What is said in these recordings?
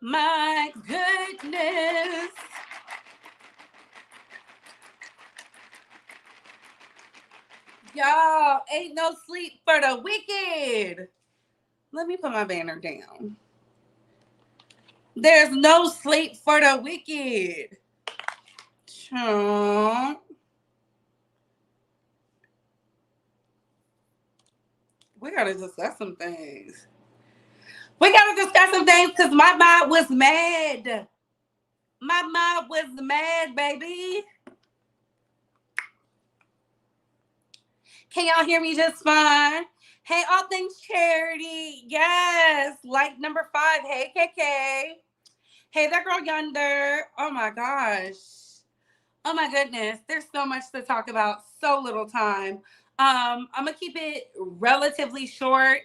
My goodness. Y'all, ain't no sleep for the wicked. Let me put my banner down. There's no sleep for the wicked. Chomp. We gotta discuss some things. We gotta discuss some things because my mind was mad. My mind was mad, baby. Can y'all hear me just fine? Hey, all things charity. Yes. Like number 5. Hey, KK. Hey, that girl yonder. Oh my gosh. Oh my goodness. There's so much to talk about. So little time. I'm gonna keep it relatively short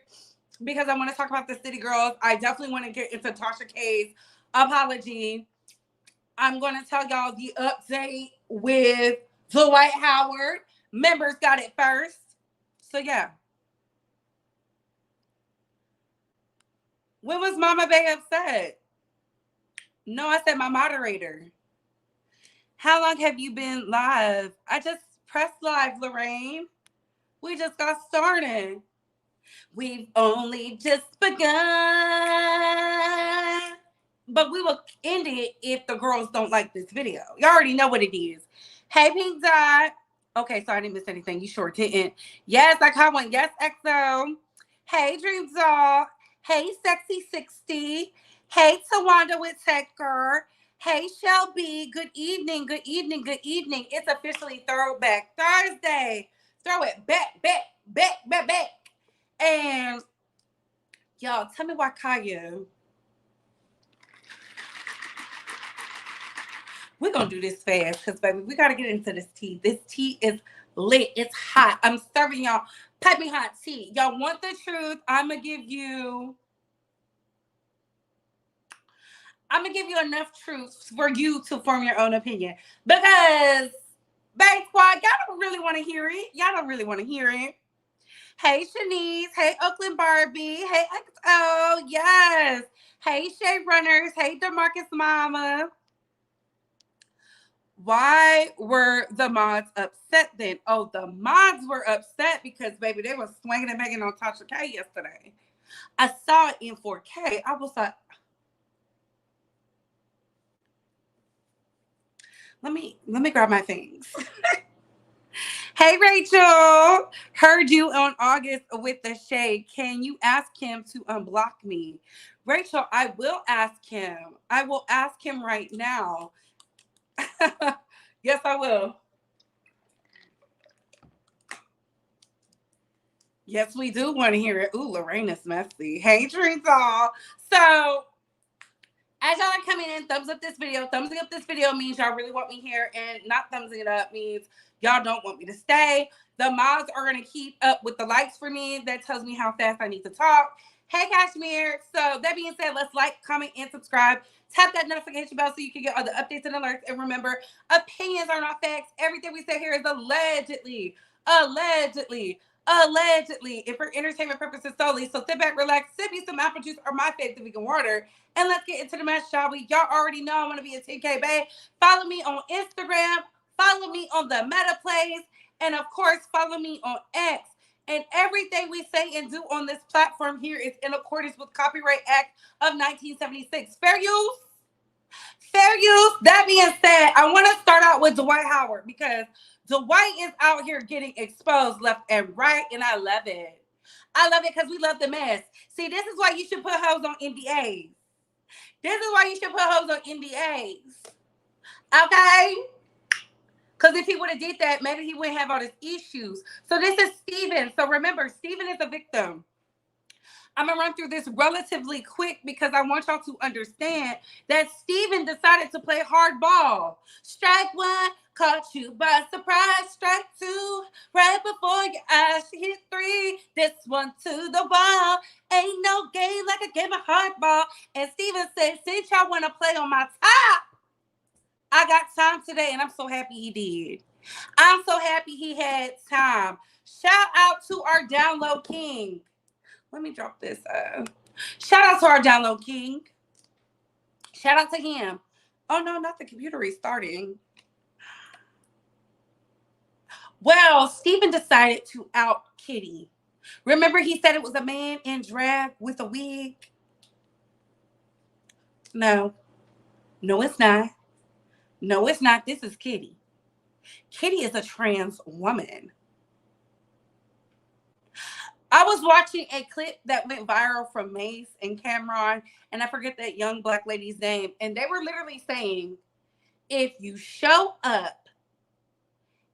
because I want to talk about the City Girls. I definitely want to get into Tasha K's apology. I'm going to tell y'all the update with Dwight Howard. Members got it first. So, yeah. When was Mama Bay upset? No, I said my moderator. How long have you been live? I just pressed live, Lorraine. We just got started. We've only just begun. But we will end it if the girls don't like this video. You already know what it is. Hey, Pink Dot. Okay, so I didn't miss anything. You sure didn't. Yes, I caught one. Yes, XO. Hey, Dream Doll. Hey, Sexy 60. Hey, Tawanda with Tech Girl. Hey, Shelby. Good evening. Good evening. Good evening. It's officially Throwback Thursday. Throw it back, back, back, back, back. And y'all, tell me why Kaya. We're going to do this fast because, baby, we got to get into this tea. This tea is lit. It's hot. I'm serving y'all piping hot tea. Y'all want the truth? I'm going to give you enough truth for you to form your own opinion. Because, Bank Squad, y'all don't really want to hear it. Y'all don't really want to hear it. Hey, Shanice. Hey, Oakland Barbie. Hey, XO. Yes. Hey, Shay Runners. Hey, DeMarcus Mama. Why were the mods upset then? Oh, the mods were upset because, baby, they were swinging and banging on Tasha K yesterday. I saw it in 4K. I was like, let me grab my things. Hey, Rachel. Heard you on August with the shade. Can you ask him to unblock me? Rachel, I will ask him. I will ask him right now. Yes, I will. Yes, we do want to hear it. Ooh, Lorraine is messy. Hey, Dream Doll. So, as y'all are coming in, thumbs up this video. Thumbsing up this video means y'all really want me here, and not thumbsing it up means y'all don't want me to stay. The mods are going to keep up with the likes for me. That tells me how fast I need to talk. Hey, Kashmir. So, that being said, let's like, comment, and subscribe. Tap that notification bell so you can get all the updates and alerts. And remember, opinions are not facts. Everything we say here is allegedly, and for entertainment purposes solely. So sit back, relax, sip you some apple juice or my favorite vegan water, and let's get into the mess, shall we? Y'all already know I want to be a 10K babe. Follow me on Instagram, follow me on the Meta Plays, and of course, follow me on X. And everything we say and do on this platform here is in accordance with Copyright Act of 1976. Fair use? Fair use. That being said, I want to start out with Dwight Howard because Dwight is out here getting exposed left and right, and I love it. I love it because we love the mess. See, this is why you should put hoes on NDAs. This is why you should put hoes on NDAs. Okay? Because if he would have did that, maybe he wouldn't have all these issues. So this is Steven. So remember, Steven is a victim. I'm going to run through this relatively quick because I want y'all to understand that Steven decided to play hardball. Strike one, caught you by surprise. Strike two, right before your eyes. She hit three, this one to the wall. Ain't no game like a game of hardball. And Steven said, since y'all want to play on my top, I got time today, and I'm so happy he did. I'm so happy he had time. Shout out to our download king. Let me drop this. Shout out to our download king. Shout out to him. Oh no, not the computer restarting. Well, Steven decided to out Kitty. Remember he said it was a man in drag with a wig? No. No, it's not. No, it's not. This is Kitty. Kitty is a trans woman. I was watching a clip that went viral from Mace and Cameron, and I forget that young black lady's name, and they were literally saying, if you show up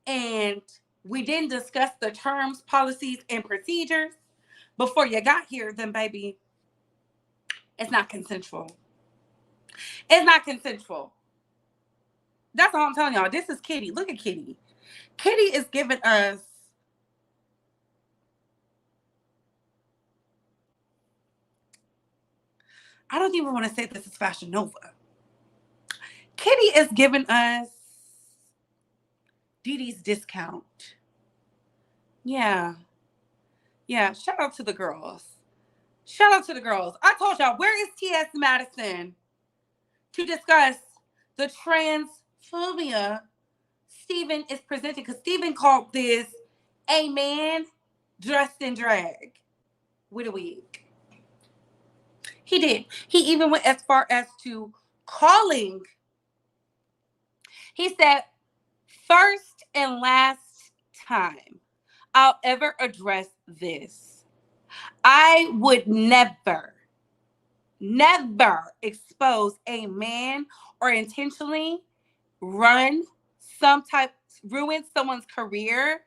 and we didn't discuss the terms, policies, and procedures before you got here, then baby, it's not consensual. It's not consensual. That's all I'm telling y'all. This is Kitty. Look at Kitty. Kitty is giving us I don't even want to say this is Fashion Nova. Kitty is giving us Dee Dee's discount. Yeah. Yeah. Shout out to the girls. Shout out to the girls. I told y'all, where is T.S. Madison to discuss the transphobia Steven is presenting? Because Steven called this a man dressed in drag with a wig. He did. He even went as far as to calling. He said, first and last time I'll ever address this, I would never expose a man or intentionally ruin someone's career,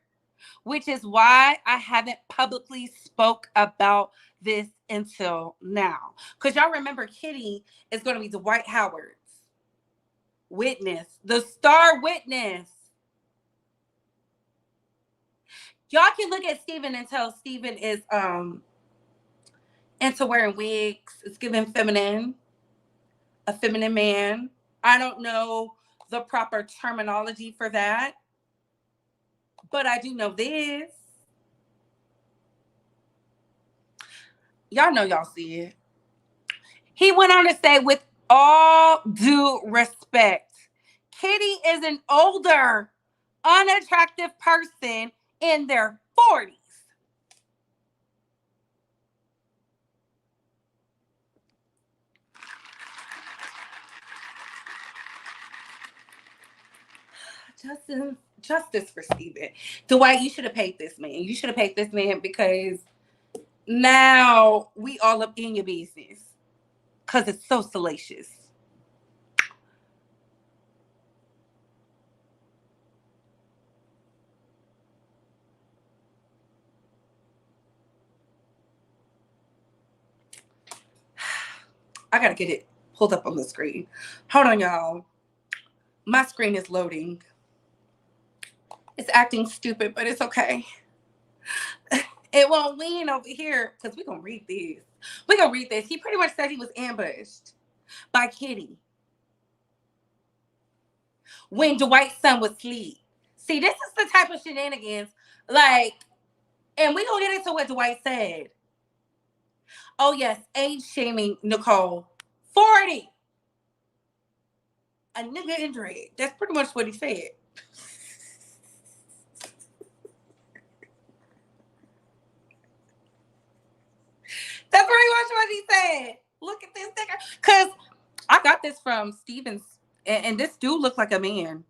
which is why I haven't publicly spoke about this until now. Because y'all remember Kitty is going to be Dwight Howard's witness, the star witness. Y'all can look at Steven and tell Steven is into wearing wigs. It's giving feminine, a feminine man. I don't know the proper terminology for that, but I do know this. Y'all know y'all see it. He went on to say, with all due respect, Kitty is an older, unattractive person in their 40s. Justice for Steven. Dwight, you should have paid this man. You should have paid this man because now we all up in your business because it's so salacious. I gotta get it pulled up on the screen. Hold on, y'all. My screen is loading. It's acting stupid, but it's okay. It won't lean over here because we're going to read this. We're going to read this. He pretty much said he was ambushed by Kitty when Dwight's son was asleep. See, this is the type of shenanigans, like, and we're going to get into what Dwight said. Oh, yes, age shaming Nicole. 40. A nigga in drag. That's pretty much what he said. That's pretty much what he said. Look at this sticker. Because I got this from Stevens, and this dude looked like a man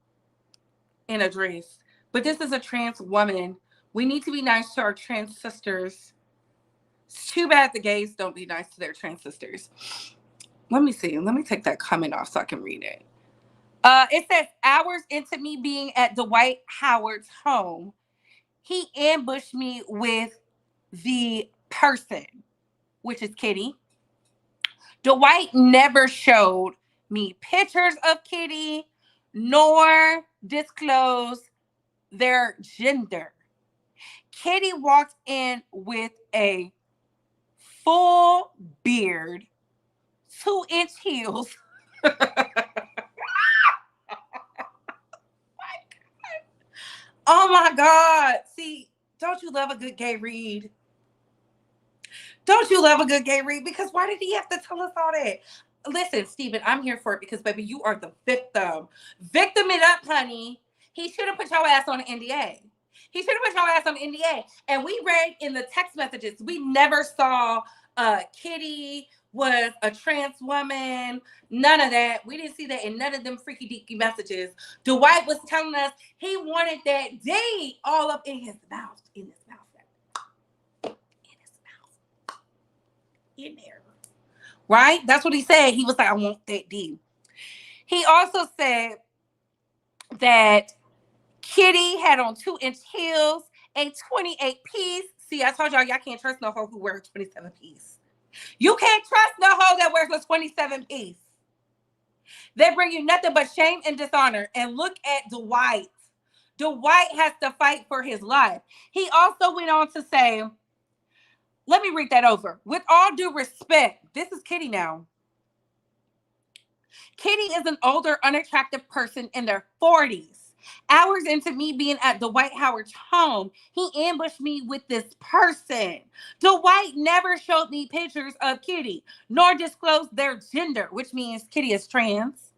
in a dress. But this is a trans woman. We need to be nice to our trans sisters. It's too bad the gays don't be nice to their trans sisters. Let me see. Let me take that comment off so I can read it. It says, hours into me being at Dwight Howard's home, he ambushed me with the person, which is Kitty. Dwight never showed me pictures of Kitty nor disclosed their gender. Kitty walked in with a full beard, 2-inch heels. Oh my God. See, don't you love a good gay read? Don't you love a good gay read? Because why did he have to tell us all that? Listen, Steven, I'm here for it because, baby, you are the victim. Victim it up, honey. He should have put your ass on an NDA. He should have put your ass on an NDA. And we read in the text messages, we never saw Kitty was a trans woman. None of that. We didn't see that in none of them freaky deaky messages. Dwight was telling us he wanted that D all up in his mouth. In his mouth. In his mouth. In there. Right? That's what he said. He was like, I want that D. He also said that Kitty had on 2-inch heels, a 28 piece. See, I told y'all can't trust no hoe who wears 27 piece. You can't trust no hoe that wears a 27 piece. They bring you nothing but shame and dishonor. And look at Dwight. Dwight has to fight for his life. He also went on to say, let me read that over. With all due respect, this is Kitty now. Kitty is an older, unattractive person in their 40s. Hours into me being at Dwight Howard's home, he ambushed me with this person. Dwight never showed me pictures of Kitty, nor disclosed their gender, which means Kitty is trans.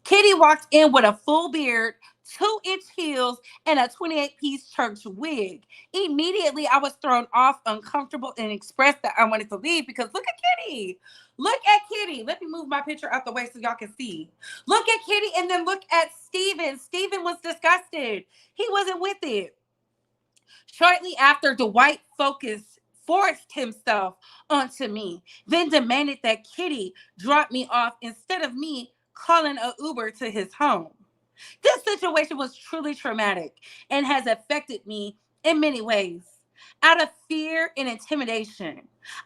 Kitty walked in with a full beard, 2-inch heels, and a 28-piece church wig. Immediately, I was thrown off, uncomfortable, and expressed that I wanted to leave because look at Kitty. Look at Kitty. Let me move my picture out the way so y'all can see. Look at Kitty and then look at Steven. Steven was disgusted. He wasn't with it. Shortly after, Dwight forced himself onto me, then demanded that Kitty drop me off instead of me calling an Uber to his home. This situation was truly traumatic and has affected me in many ways. Out of fear and intimidation,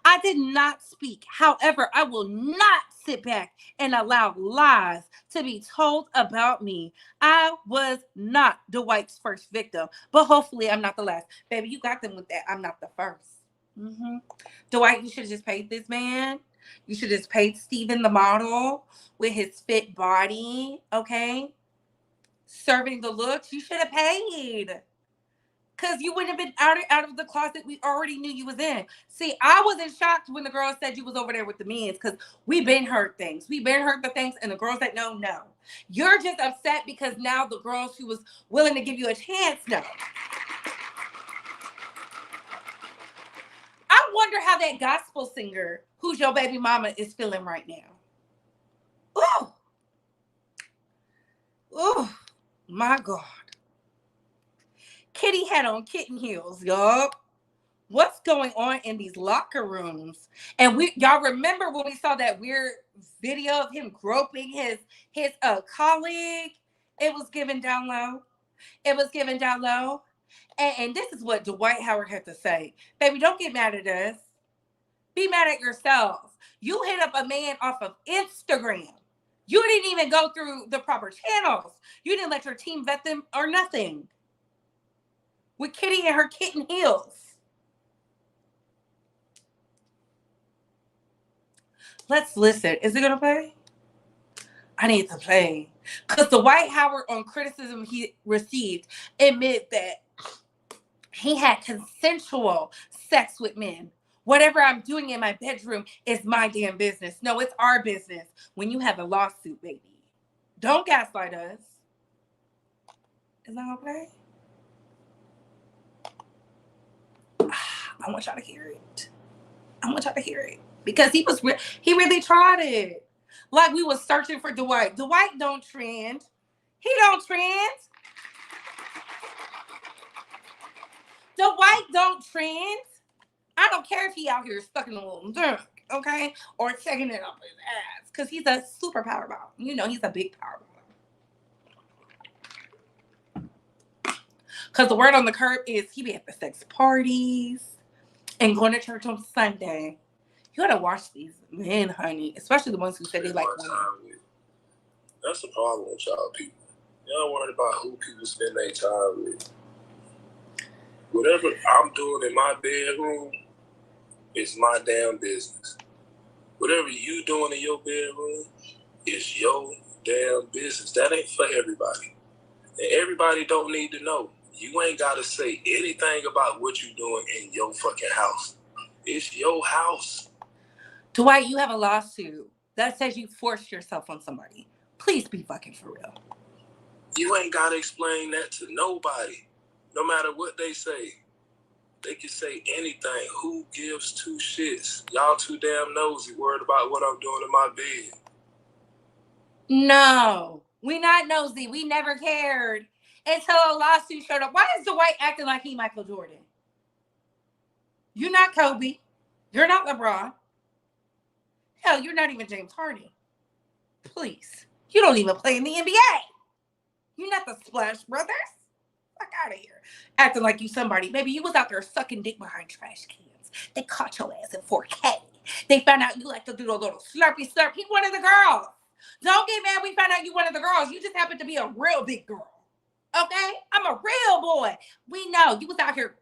I did not speak. However, I will not sit back and allow lies to be told about me. I was not Dwight's first victim, but hopefully I'm not the last. Baby, you got them with that. I'm not the 1st. Dwight, you should have just paid this man. You should have just paid Steven the model with his fit body, okay? Serving the looks. You should have paid. Because you wouldn't have been out of the closet we already knew you was in. See, I wasn't shocked when the girl said you was over there with the men because we've been heard things. We've been heard the things, and the girls that know. You're just upset because now the girls who was willing to give you a chance know. I wonder how that gospel singer, who's your baby mama, is feeling right now. Ooh, my God. Kitty had on kitten heels, y'all. What's going on in these locker rooms? And y'all remember when we saw that weird video of him groping his colleague? It was given down low. And this is what Dwight Howard had to say. Baby, don't get mad at us. Be mad at yourself. You hit up a man off of Instagram. You didn't even go through the proper channels. You didn't let your team vet them or nothing. With Kitty and her kitten heels. Let's listen. Is it going to play? I need to play. Because Dwight Howard, on criticism he received, admitted that he had consensual sex with men. Whatever I'm doing in my bedroom is my damn business. No, it's our business when you have a lawsuit, baby. Don't gaslight us. Is that okay? I want y'all to hear it. Because he really tried it. Like we was searching for Dwight. Dwight don't trend. He don't trend. Dwight don't trend. I don't care if he out here sucking a little dick, okay? Or taking it up his ass. Because he's a super power ball. You know, he's a big power ball. Because the word on the curb is he be at the sex parties and going to church on Sunday. You gotta watch these men, honey. Especially the ones who say they like women. That's the problem with y'all people. Y'all worried about who people spend their time with. Whatever I'm doing in my bedroom is my damn business. Whatever you doing in your bedroom is your damn business. That ain't for everybody. And everybody don't need to know. You ain't got to say anything about what you doing in your fucking house. It's your house. Dwight, you have a lawsuit. that says you forced yourself on somebody. Please be fucking for real. You ain't gotta explain that to nobody. No matter what they say. They can say anything. Who gives two shits? Y'all too damn nosy, worried about what I'm doing in my bed. No, we not nosy. We never cared until a lawsuit showed up. Why is Dwight acting like he Michael Jordan? You're not Kobe. You're not LeBron. Hell, you're not even James Harden. Please. You don't even play in the NBA. You're not the Splash Brothers. Fuck out of here. Acting like you somebody. Maybe you was out there sucking dick behind trash cans. They caught your ass in 4K. They found out you like to do the little slurpy slurp. He one of the girls. Don't get mad we found out you one of the girls. You just happen to be a real big girl. Okay? I'm a real boy. We know. You was out here.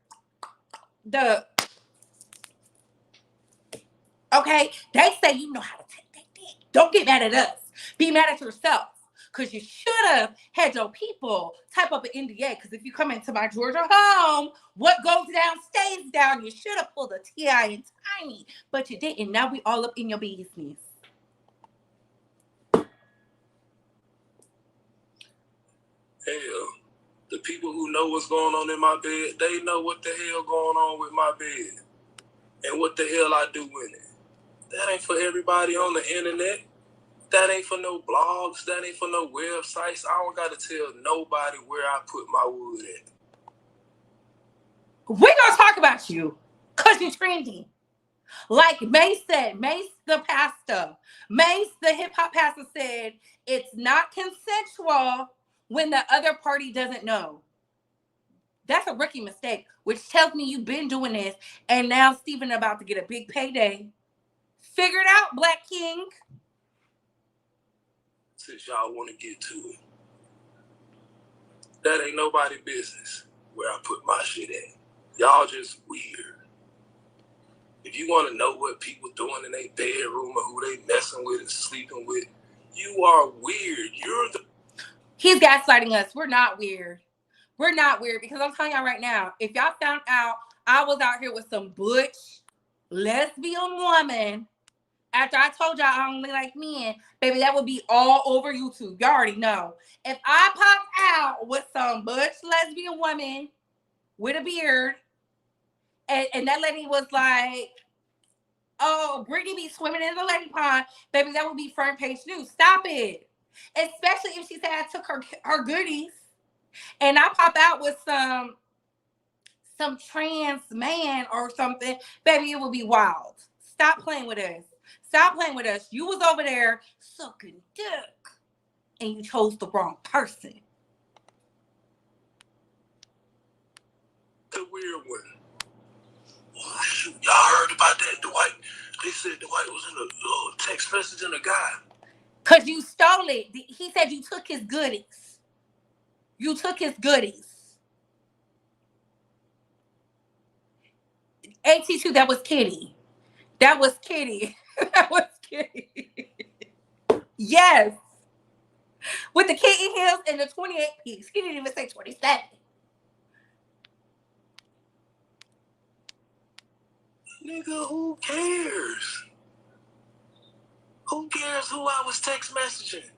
Okay? They say you know how to take that dick. Don't get mad at us. Be mad at yourself. Because you should have had your people type up an NDA. Because if you come into my Georgia home, what goes down stays down. You should have pulled a T.I. and Tiny. But you didn't. Now we all up in your business. Hell, the people who know what's going on in my bed, they know what the hell going on with my bed. And what the hell I do in it. That ain't for everybody on the internet. That ain't for no blogs. That ain't for no websites. I don't got to tell nobody where I put my wood at. We're going to talk about you because you're trending. Like Mace said, Mace the pastor, Mace the hip-hop pastor said, it's not consensual when the other party doesn't know. That's a rookie mistake, which tells me you've been doing this, and now Stephen about to get a big payday. Figure it out, Black King. Since y'all want to get to it. That ain't nobody's business where I put my shit at. Y'all just weird. If you want to know what people doing in their bedroom or who they messing with and sleeping with, you are weird. He's gaslighting us. We're not weird. We're not weird because I'm telling y'all right now, if y'all found out I was out here with some butch lesbian woman after I told y'all I only like men, baby, that would be all over YouTube. Y'all already know. If I popped out with some butch lesbian woman with a beard, and that lady was like, oh, Brittany be swimming in the lady pond, baby, that would be front page news. Stop it. Especially if she said I took her goodies and I pop out with some trans man or something, baby, it would be wild. Stop playing with us. Stop playing with us. You was over there sucking dick and you chose the wrong person. The weird one. Oh, shoot. Y'all heard about that, Dwight? They said Dwight was in a text message in a guy. Because you stole it. He said you took his goodies. You took his goodies. AT2, that was Kitty. That was Kitty. That was Kitty. Yes. With the kitten heels and the 28 piece. He didn't even say 27. Nigga, who cares? Who cares who I was text messaging?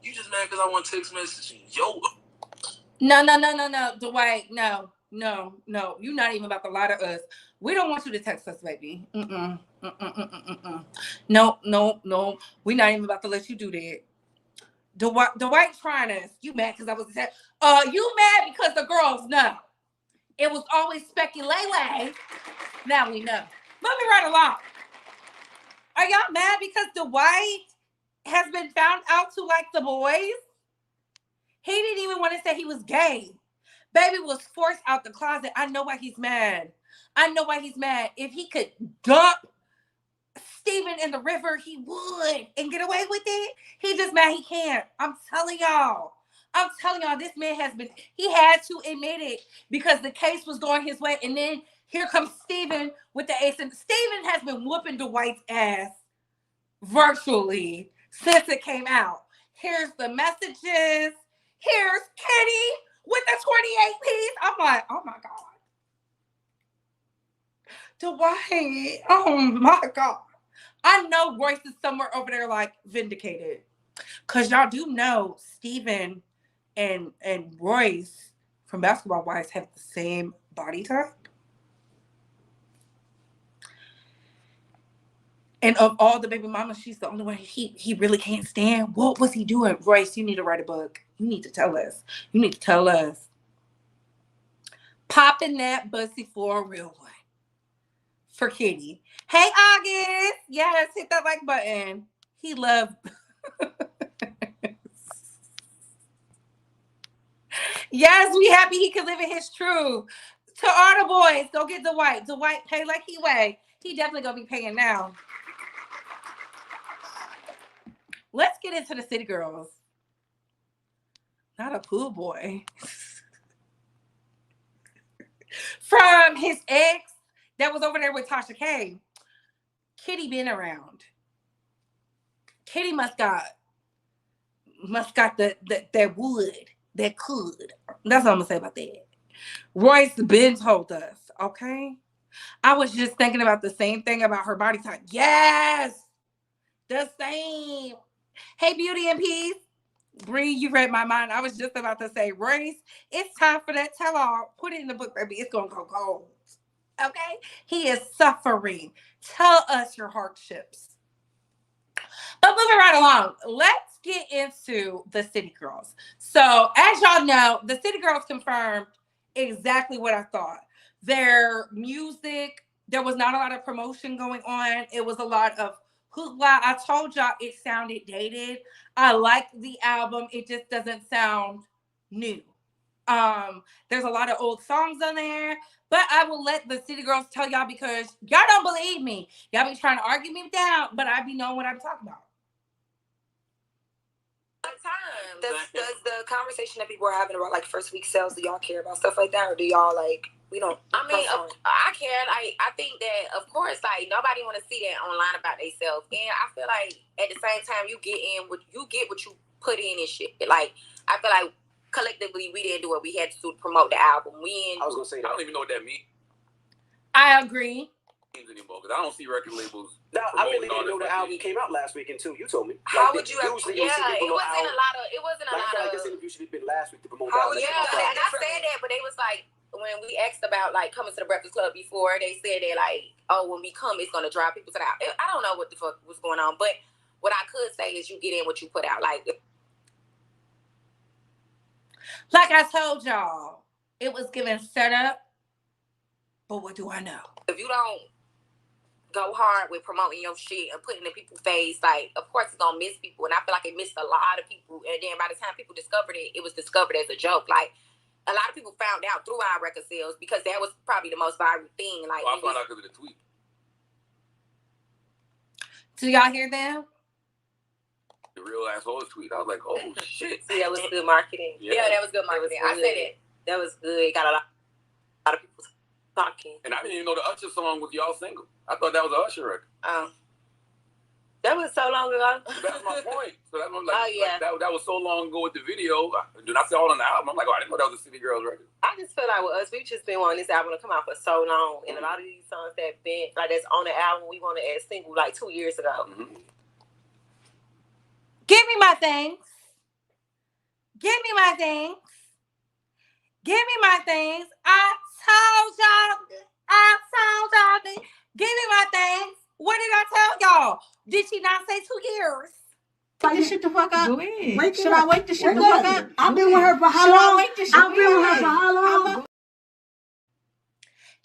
You just mad because I want text messaging. Yo. No. Dwight, no. You're not even about to lie to us. We don't want you to text us, baby. No. We're not even about to let you do that. Dwight trying us. You mad because I was text? You mad because the girls know. It was always speculation. Now we know. Moving right along. Are y'all mad because Dwight has been found out to like the boys? He didn't even want to say he was gay. Baby was forced out the closet. I know why he's mad. If he could dump Steven in the river, he would and get away with it. He just mad he can't. I'm telling y'all, this man he had to admit it because the case was going his way. And then here comes Steven with the ace. And Steven has been whooping Dwight's ass virtually since it came out. Here's the messages. Here's Kitty with the 28 piece. I'm like, oh my God. Dwight, oh my God. I know Royce is somewhere over there like vindicated. Cause y'all do know Steven and Royce from Basketball Wives have the same body type. And of all the baby mamas, she's the only one he really can't stand. What was he doing? Royce, you need to write a book. You need to tell us. You need to tell us. Popping that bussy for a real one. For Kitty. Hey, August. Yes, hit that like button. He loved. Yes, we happy he can live in his truth. To all the boys, go get Dwight. Dwight pay like he weigh. He definitely gonna be paying now. Let's get into the city girls. Not a pool boy. From his ex that was over there with Tasha K. Kitty been around. Kitty must got that wood that could. That's what I'm gonna say about that. Royce been told us, okay? I was just thinking about the same thing about her body type. Yes, the same. Hey, Beauty and Peace. Bree, you read my mind. I was just about to say, Royce, it's time for that tell-all. Put it in the book, baby. It's gonna go gold. Okay? He is suffering. Tell us your hardships. But moving right along, let's get into the City Girls. So, as y'all know, the City Girls confirmed exactly what I thought. Their music, there was not a lot of promotion going on. It was a lot of hoopla. I told y'all it sounded dated. I like the album. It just doesn't sound new. There's a lot of old songs on there, but I will let the City Girls tell y'all because y'all don't believe me. Y'all be trying to argue me down, but I be knowing what I'm talking about. Time. Does the conversation that people are having about like first week sales, do y'all care about stuff like that, or do y'all like we don't? I mean, I care. I think that of course, like nobody want to see that online about themselves, and I feel like at the same time you get what you put in and shit. Like I feel like collectively we didn't do what we had to do to promote the album. I was gonna say that. I don't even know what that means. I agree. Anymore because I don't see record labels. No, I really didn't know the album came out last weekend too. You told me. How would you? Usually, yeah, it wasn't a lot of. It wasn't a lot of. Like this interview should have been last week to promote. Yeah, and I said that, but they was like when we asked about like coming to the Breakfast Club before, they said that like, oh, when we come, it's gonna drive people to the. I don't know what the fuck was going on, but what I could say is you get in what you put out. Like I told y'all, it was given setup. But what do I know? If you don't go hard with promoting your shit and putting it in people's face, like of course it's gonna miss people, and I feel like it missed a lot of people. And then by the time people discovered it, it was discovered as a joke. Like a lot of people found out through our record sales because that was probably the most viral thing. Like I found out because of the tweet. Do y'all hear them? The real asshole tweet. I was like, oh shit. See, that was good marketing. Yeah, that was good marketing. I said it. That was good. Got a lot of people talking. And I didn't even know the Usher song was y'all single. I thought that was an Usher record. That was so long ago. That's my point. So that's like, like that was so long ago with the video. Then I saw it on the album. I'm like, oh, I didn't know that was a City Girls record. I just feel like with us, we've just been wanting this album to come out for so long. And a lot of these songs that been like that's on the album, we wanted as single like 2 years ago. Mm-hmm. Give me my things. Give me my things. Give me my things. I told y'all. Give me my things. What did I tell y'all? Did she not say 2 years? Wake this shit the fuck up. Go ahead. Should I wake this shit the fuck up? I've been with her for how long? I've been with her for how long?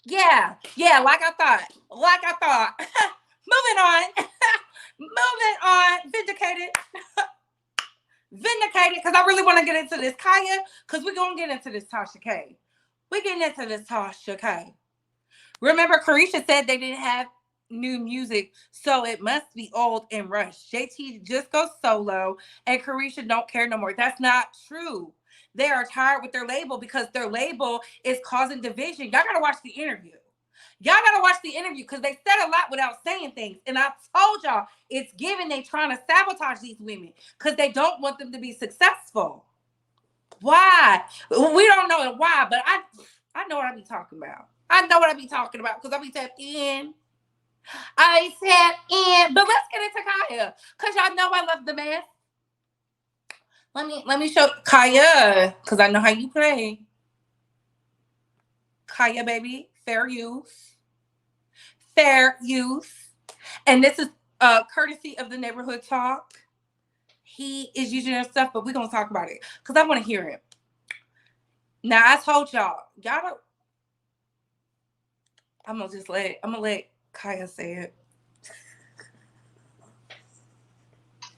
Yeah, like I thought. Moving on. Vindicated, because I really want to get into this Kaya, because we're going to get into this Tasha K. We're getting into this Tasha K. Remember, Carisha said they didn't have new music, so it must be old and rushed. JT just goes solo, and Carisha don't care no more. That's not true. They are tired with their label because their label is causing division. Y'all got to watch the interview. Because they said a lot without saying things. And I told y'all, it's given they trying to sabotage these women because they don't want them to be successful. Why? We don't know why, but I know what I be talking about. I know what I be talking about because I be tapped in. I said, but let's get into Kaya, cause y'all know I love the mess. Let me show Kaya, cause I know how you play. Kaya, baby, fair use, and this is courtesy of the neighborhood talk. He is using their stuff, but we're gonna talk about it because I want to hear it. Now I told y'all don't. I'm gonna let Kaya say it.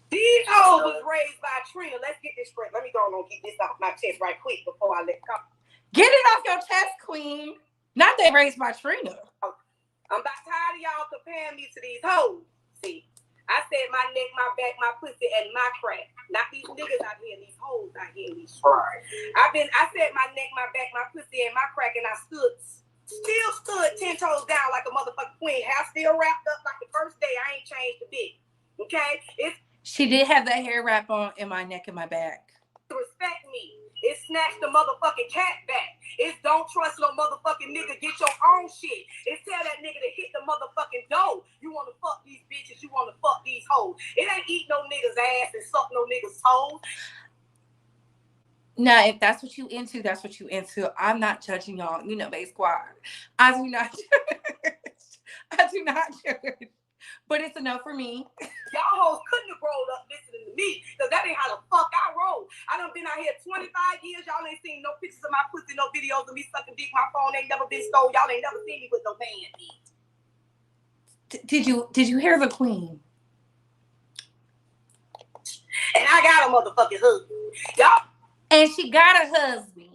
These hoes was raised by Trina. Let's get this straight. Let me go on and get this off my chest right quick before I let go. Get it off your chest, queen. Not they raised by Trina. I'm about tired of y'all comparing me to these hoes. See, I said my neck, my back, my pussy, and my crack. Not these niggas out here, these hoes out here, these streets. I said my neck, my back, my pussy, and my crack, and I still stood 10 toes down like a motherfucking queen. Hair still wrapped up like the first day. I ain't changed a bit. Okay? She did have that hair wrap on in my neck and my back. Respect me. It's snatch the motherfucking cat back. It's don't trust no motherfucking nigga. Get your own shit. It's tell that nigga to hit the motherfucking door. You want to fuck these bitches. You want to fuck these hoes. It ain't eat no nigga's ass and suck no nigga's toes. Now, if that's what you into, that's what you into. I'm not judging y'all. You know, Bay Squad. I do not judge. I do not judge. But it's enough for me. Y'all hoes couldn't have rolled up listening to me, because that ain't how the fuck I roll. I done been out here 25 years. Y'all ain't seen no pictures of my pussy, no videos of me sucking dick. My phone ain't never been stolen. Y'all ain't never seen me with no man. Did you hear the queen? And I got a motherfucking husband. Y'all. And she got a husband.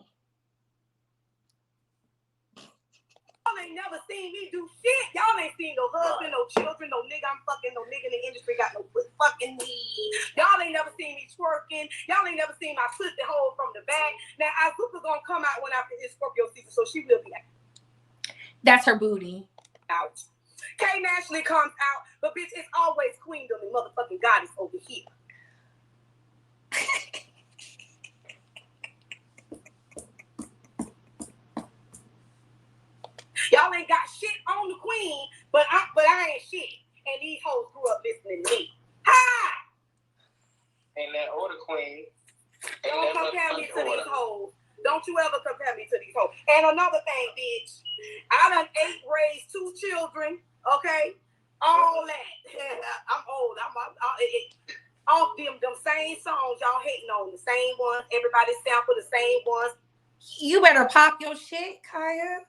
Y'all ain't never seen me do shit. Y'all ain't seen no husband, no children, no nigga I'm fucking, no nigga in the industry got no fucking me. Y'all ain't never seen me twerking. Y'all ain't never seen my pussy hole from the back. Now, Azuka gonna come out when after his Scorpio season, so she will be out. That's her booty. Out. K Nationally comes out, but bitch, it's always queendom and motherfucking goddess over here. Y'all ain't got shit on the queen, but I ain't shit. And these hoes grew up listening to me. Ha! Ain't that order, queen? Don't compare me to these hoes. Don't you ever compare me to these hoes. And another thing, bitch, I done raised 2 children, okay? All that. I'm old. I'm off them same songs y'all hating on, the same ones. Everybody sample the same ones. You better pop your shit, Kaya.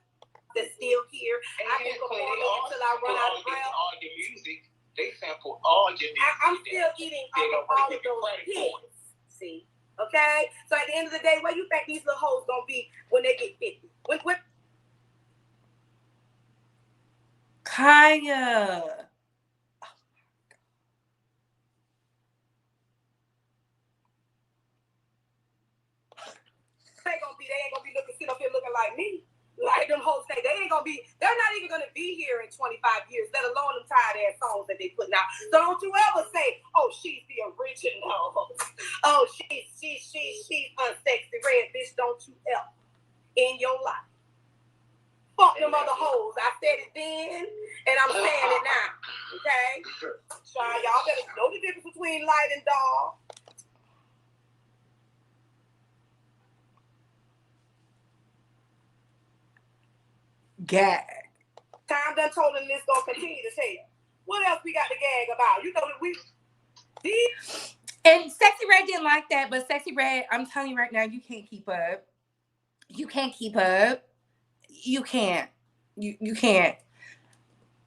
That's still here. I can perform until I run out of breath. All your music, they sample all your music. I'm still eating all of those hits. See? Okay? So at the end of the day, where you think these little hoes gonna be when they get 50? When Kaya. they ain't gonna be sit up here looking like me. Like them hoes say, they're not even gonna be here in 25 years, let alone them tired ass songs that they putting out. So don't you ever say, oh, she's the original. Oh, she's unsexy red, bitch. Don't you ever in your life. Fuck them other hoes. I said it then, and I'm saying it now. Okay? So y'all better know the difference between light and dark. Gag. Time done told them this gonna continue to tell. What else we got to gag about? You know that we. And Sexy Red didn't like that, but Sexy Red, I'm telling you right now, you can't keep up. You can't keep up. You can't. You can't.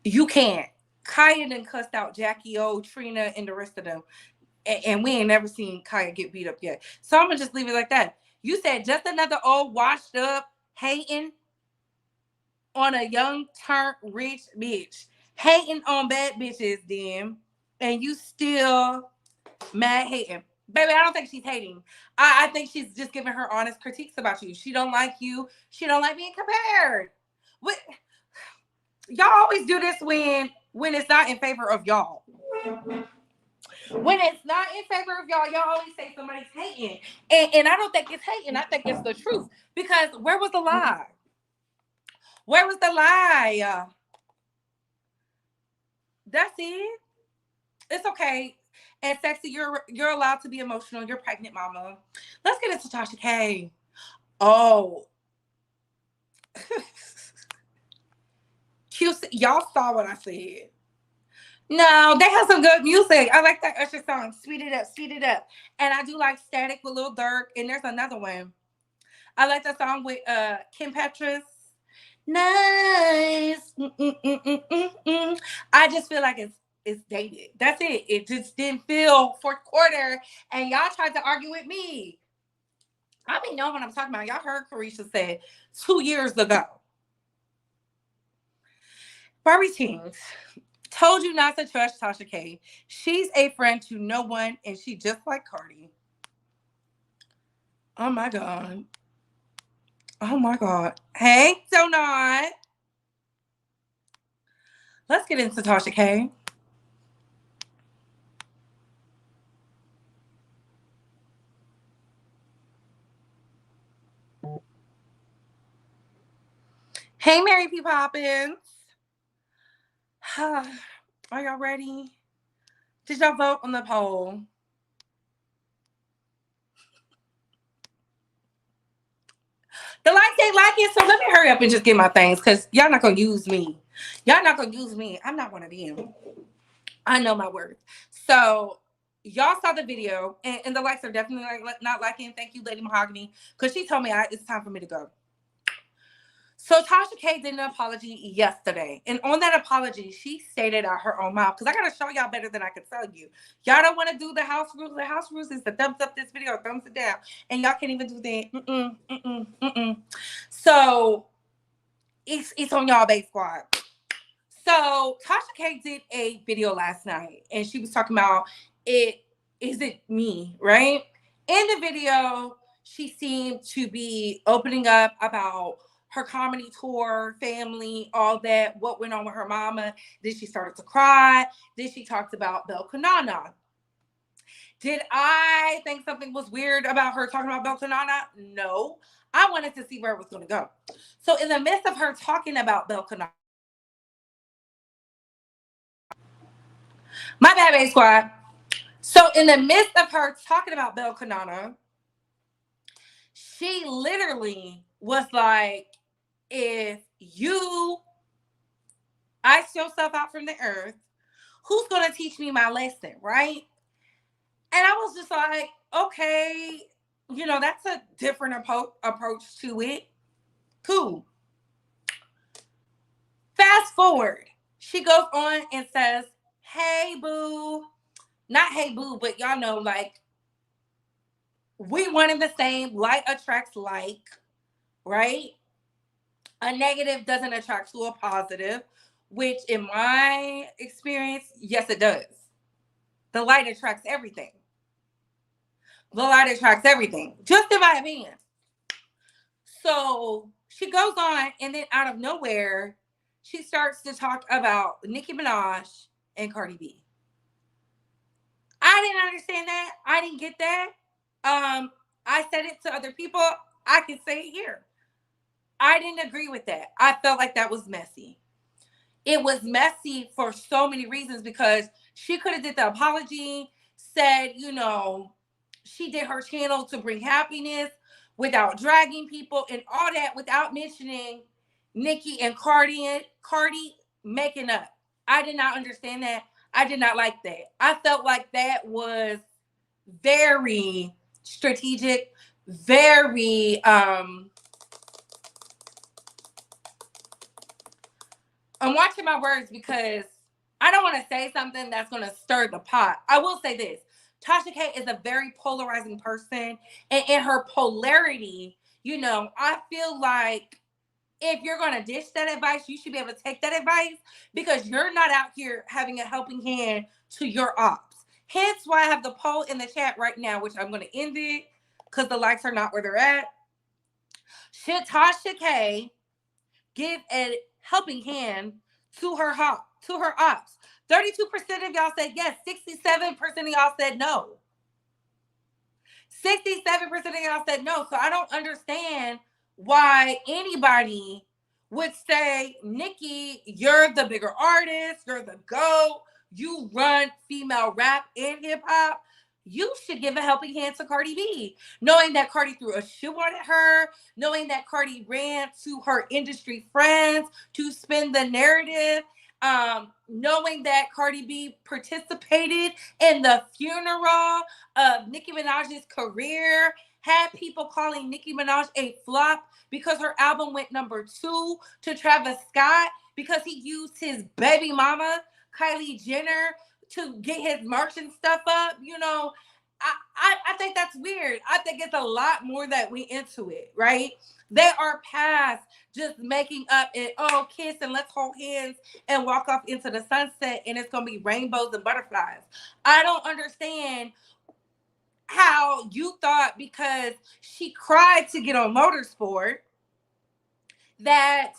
You can't. Kaya done cussed out Jackie O, Trina, and the rest of them. And we ain't never seen Kaya get beat up yet. So I'm gonna just leave it like that. You said just another old washed up hating on a young turned rich bitch. Hating on bad bitches then. And you still mad hating. Baby, I don't think she's hating. I think she's just giving her honest critiques about you. She don't like you. She don't like being compared. What? Y'all always do this when it's not in favor of y'all. When it's not in favor of y'all, y'all always say somebody's hating. And I don't think it's hating. I think it's the truth. Because where was the lie? Where was the lie? That's it. It's okay. And sexy, you're allowed to be emotional. You're pregnant, mama. Let's get into Tasha K. Oh, QC, y'all saw what I said. No, they have some good music. I like that Usher song, "Speed It Up, Speed It Up," and I do like "Static" with Lil Durk. And there's another one. I like that song with Kim Petras. Nice. Mm. I just feel like it's dated. That's it. It just didn't feel fourth quarter, and y'all tried to argue with me. I be knowing what I'm talking about. Y'all heard Carisha say 2 years ago. Barbie teens told you not to trust Tasha K. She's a friend to no one, and she just like Cardi. Oh my god. Oh my god. Hey, so not. Let's get into Tasha K. Hey, Mary P. Poppins. Are y'all ready? Did y'all vote on the poll? The likes ain't like it, so let me hurry up and just get my things, because y'all not going to use me. Y'all not going to use me. I'm not one of them. I know my worth. So y'all saw the video, and the likes are definitely not liking. Thank you, Lady Mahogany, because she told me it's time for me to go. So Tasha K did an apology yesterday. And on that apology, she stated out her own mouth, because I got to show y'all better than I can tell you. Y'all don't want to do the house rules. The house rules is the thumbs up this video, thumbs it down. And y'all can't even do that. So it's on y'all, Base Squad. So Tasha K did a video last night, and she was talking about it. Is it me, right? In the video, she seemed to be opening up about her comedy tour, family, all that, what went on with her mama. Then she started to cry. Then she talked about Belkanana. Did I think something was weird about her talking about Belkanana? No. I wanted to see where it was going to go. So in the midst of her talking about Belkanana, my bad, Bay Squad. So in the midst of her talking about Belkanana, she literally was like, if you ice yourself out from the earth, who's going to teach me my lesson, right? And I was just like, okay, that's a different approach to it. Cool. Fast forward. She goes on and says, hey, boo. Not hey, boo, but y'all know, like, we one and the same. Like attracts like, right? A negative doesn't attract to a positive, which in my experience, yes, it does. The light attracts everything. The light attracts everything, just in my opinion. So she goes on, and then out of nowhere, she starts to talk about Nicki Minaj and Cardi B. I didn't understand that. I didn't get that. I said it to other people. I can say it here. I didn't agree with that. I felt like that was messy. It was messy for so many reasons, because she could have did the apology, said, she did her channel to bring happiness without dragging people and all that, without mentioning Nicki and Cardi making up. I did not understand that. I did not like that. I felt like that was very strategic, very I'm watching my words, because I don't want to say something that's going to stir the pot. I will say this. Tasha K is a very polarizing person. And in her polarity, I feel like if you're going to dish that advice, you should be able to take that advice, because you're not out here having a helping hand to your ops. Hence why I have the poll in the chat right now, which I'm going to end it because the likes are not where they're at. Should Tasha K give a helping hand to her ops? 32% of y'all said yes. 67% of y'all said no. 67% of y'all said no. So I don't understand why anybody would say, Nicki, you're the bigger artist, you're the GOAT, you run female rap and hip hop. You should give a helping hand to Cardi B. Knowing that Cardi threw a shoe at her, knowing that Cardi ran to her industry friends to spin the narrative, knowing that Cardi B participated in the funeral of Nicki Minaj's career, had people calling Nicki Minaj a flop because her album went #2 to Travis Scott because he used his baby mama, Kylie Jenner, to get his merch and stuff up. You know, I think that's weird. I think it's a lot more that we into it, right? They are past just making up and kiss and let's hold hands and walk off into the sunset and it's gonna be rainbows and butterflies. I don't understand how you thought because she cried to get on Motorsport that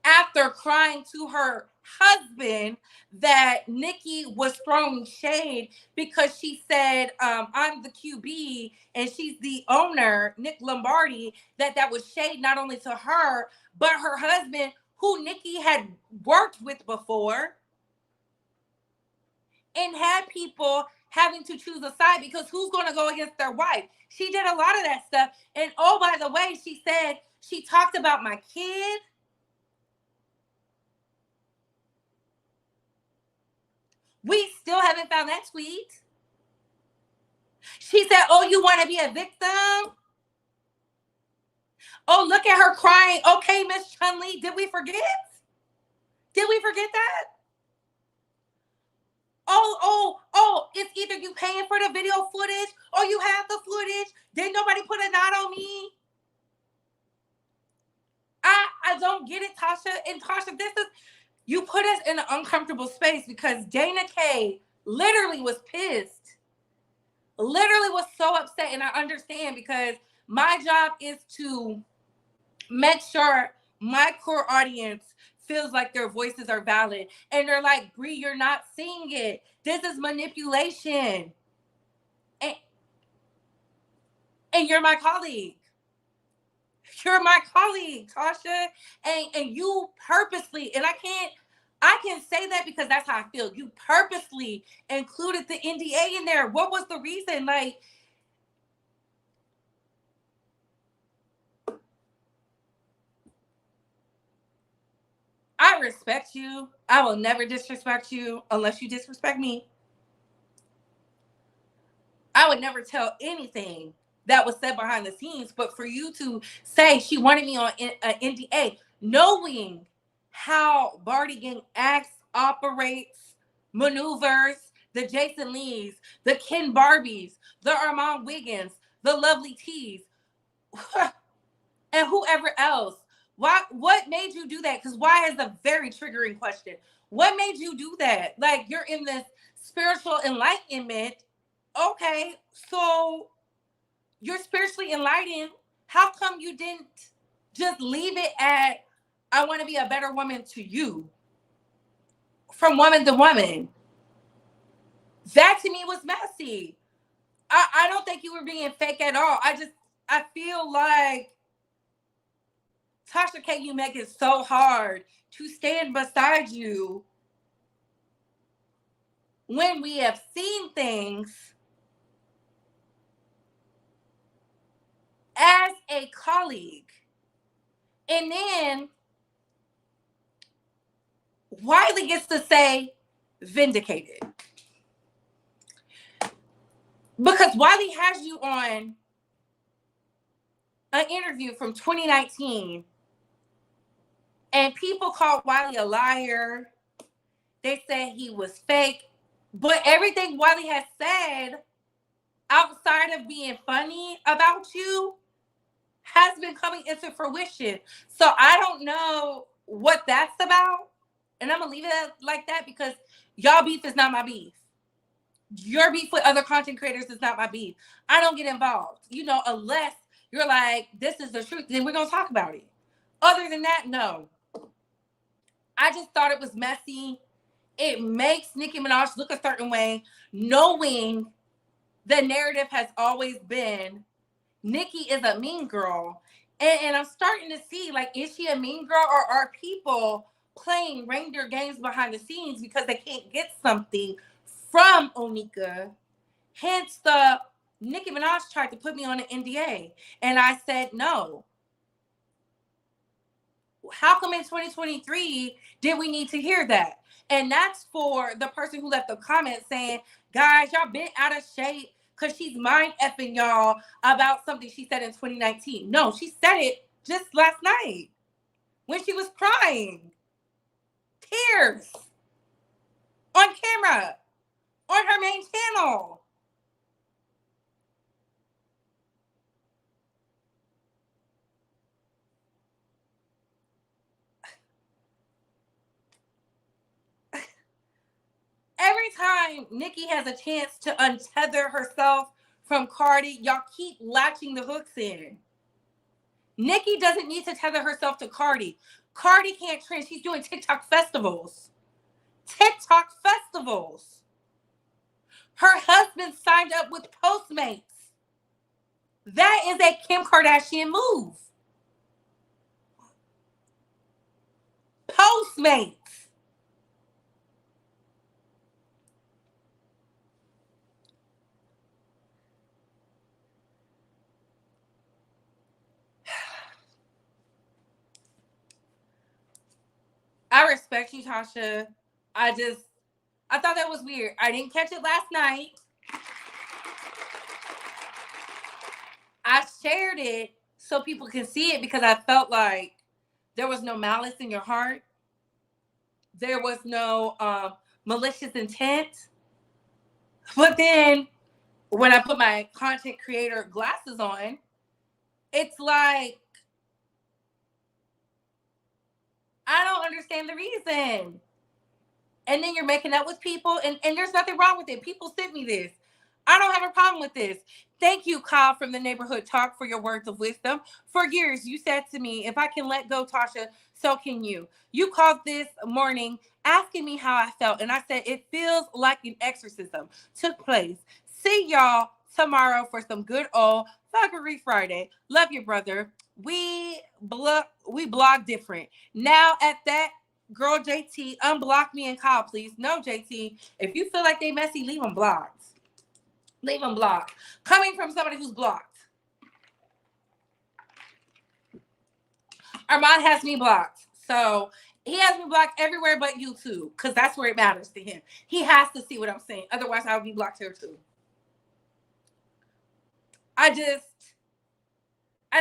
after crying to her husband that Nicki was throwing shade because she said, I'm the QB and she's the owner, Nick Lombardi, that was shade not only to her, but her husband, who Nicki had worked with before, and had people having to choose a side because who's going to go against their wife? She did a lot of that stuff. And oh, by the way, she said she talked about my kid. We still haven't found that tweet. She said, oh, you want to be a victim? Oh, look at her crying. Okay, Miss Chun-Li, did we forget? Did we forget that? Oh, it's either you paying for the video footage or you have the footage. Didn't nobody put a knot on me? I don't get it, Tasha. And Tasha, this is, you put us in an uncomfortable space because Dana K literally was pissed. Literally was so upset. And I understand because my job is to make sure my core audience feels like their voices are valid. And they're like, Bree, you're not seeing it. This is manipulation. And you're my colleague. You're my colleague, Tasha. And you purposely, and I can say that because that's how I feel. You purposely included the NDA in there. What was the reason? Like, I respect you. I will never disrespect you unless you disrespect me. I would never tell anything that was said behind the scenes, but for you to say she wanted me on an NDA, knowing how Bardi Gang acts, operates, maneuvers, the Jason Lees, the Ken Barbies, the Armand Wiggins, the Lovely Tees, and whoever else. What made you do that? Because why is a very triggering question. What made you do that? Like, you're in this spiritual enlightenment. Okay, so you're spiritually enlightened. How come you didn't just leave it at, I want to be a better woman to you? From woman to woman. That to me was messy. I don't think you were being fake at all. I feel like Tasha K, you make it so hard to stand beside you when we have seen things as a colleague. And then Wiley gets to say vindicated. Because Wiley has you on an interview from 2019 and people called Wiley a liar. They said he was fake. But everything Wiley has said outside of being funny about you has been coming into fruition. So I don't know what that's about. And I'm going to leave it like that because y'all beef is not my beef. Your beef with other content creators is not my beef. I don't get involved, unless you're like, this is the truth, then we're going to talk about it. Other than that, no. I just thought it was messy. It makes Nicki Minaj look a certain way, knowing the narrative has always been Nicki is a mean girl. And I'm starting to see, like, is she a mean girl, or are people playing reindeer games behind the scenes because they can't get something from Onika? Hence the Nicki Minaj tried to put me on an NDA, and I said no. How come in 2023 did we need to hear that? And that's for the person who left the comment saying, guys, y'all been out of shape because she's mind effing y'all about something she said in 2019. No, she said it just last night when she was crying. Tears. On camera. On her main channel. Every time Nicki has a chance to untether herself from Cardi, y'all keep latching the hooks in. Nicki doesn't need to tether herself to Cardi. Cardi can't trend. She's doing TikTok festivals. TikTok festivals. Her husband signed up with Postmates. That is a Kim Kardashian move. Postmates. I respect you, Tasha. I thought that was weird. I didn't catch it last night. I shared it so people can see it because I felt like there was no malice in your heart. There was no malicious intent. But then when I put my content creator glasses on, it's like, I don't understand the reason. And then you're making up with people, and there's nothing wrong with it. People sent me this. I don't have a problem with this. Thank you, Kyle from the Neighborhood Talk, for your words of wisdom. For years, you said to me, if I can let go, Tasha, so can you. You called this morning asking me how I felt, and I said, it feels like an exorcism took place. See y'all tomorrow for some good old Thuggery Friday. Love you, brother. We blog different. Now at that, girl JT, unblock me and Kyle, please. No, JT, if you feel like they messy, leave them blocked. Leave them blocked. Coming from somebody who's blocked. Armand has me blocked. So he has me blocked everywhere but YouTube, because that's where it matters to him. He has to see what I'm saying. Otherwise, I would be blocked here too. I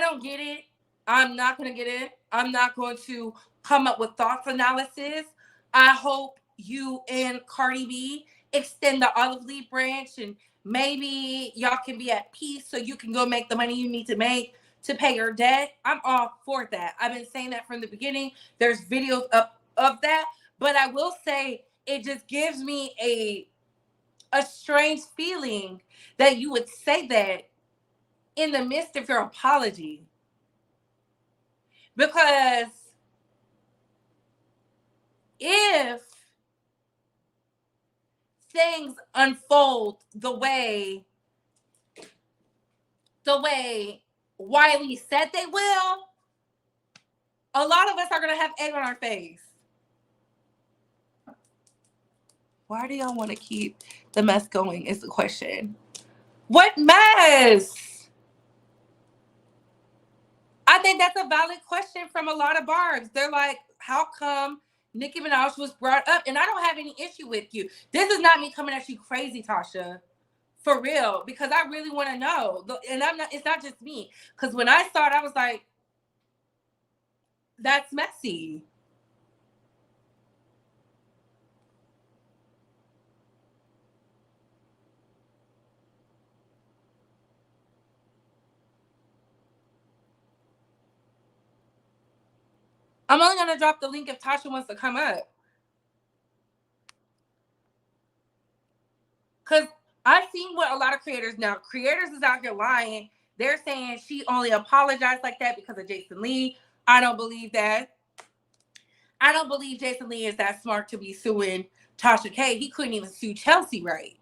don't get it. I'm not going to get it. I'm not going to come up with thoughts analysis. I hope you and Cardi B extend the olive leaf branch, and maybe y'all can be at peace so you can go make the money you need to make to pay your debt. I'm all for that. I've been saying that from the beginning. There's videos of that. But I will say it just gives me a strange feeling that you would say that in the midst of your apology. Because if things unfold the way Wiley said they will, a lot of us are going to have egg on our face. Why do y'all want to keep the mess going is the question. What mess? I think that's a valid question from a lot of barbs. They're like, how come Nicki Minaj was brought up? And I don't have any issue with you. This is not me coming at you crazy, Tasha. For real. Because I really want to know. And it's not just me. Because when I saw it, I was like, that's messy. I'm only going to drop the link if Tasha wants to come up. Because I've seen what a lot of creators is out here lying. They're saying she only apologized like that because of Jason Lee. I don't believe that. I don't believe Jason Lee is that smart to be suing Tasha K. He couldn't even sue Chelsea right.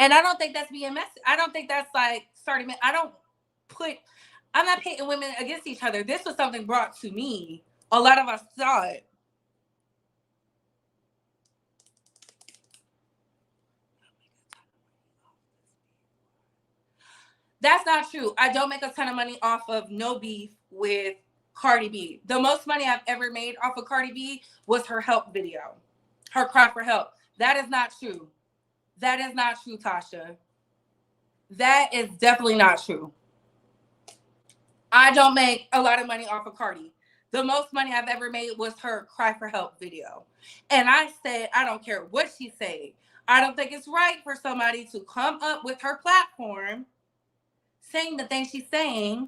And I don't think that's being messy. I don't think that's like starting. I'm not pitting women against each other. This was something brought to me. A lot of us saw it. That's not true. I don't make a ton of money off of no beef with Cardi B. The most money I've ever made off of Cardi B was her help video. Her cry for help. That is not true. That is not true, Tasha. That is definitely not true. I don't make a lot of money off of Cardi. The most money I've ever made was her cry for help video. And I said, I don't care what she said. I don't think it's right for somebody to come up with her platform saying the things she's saying.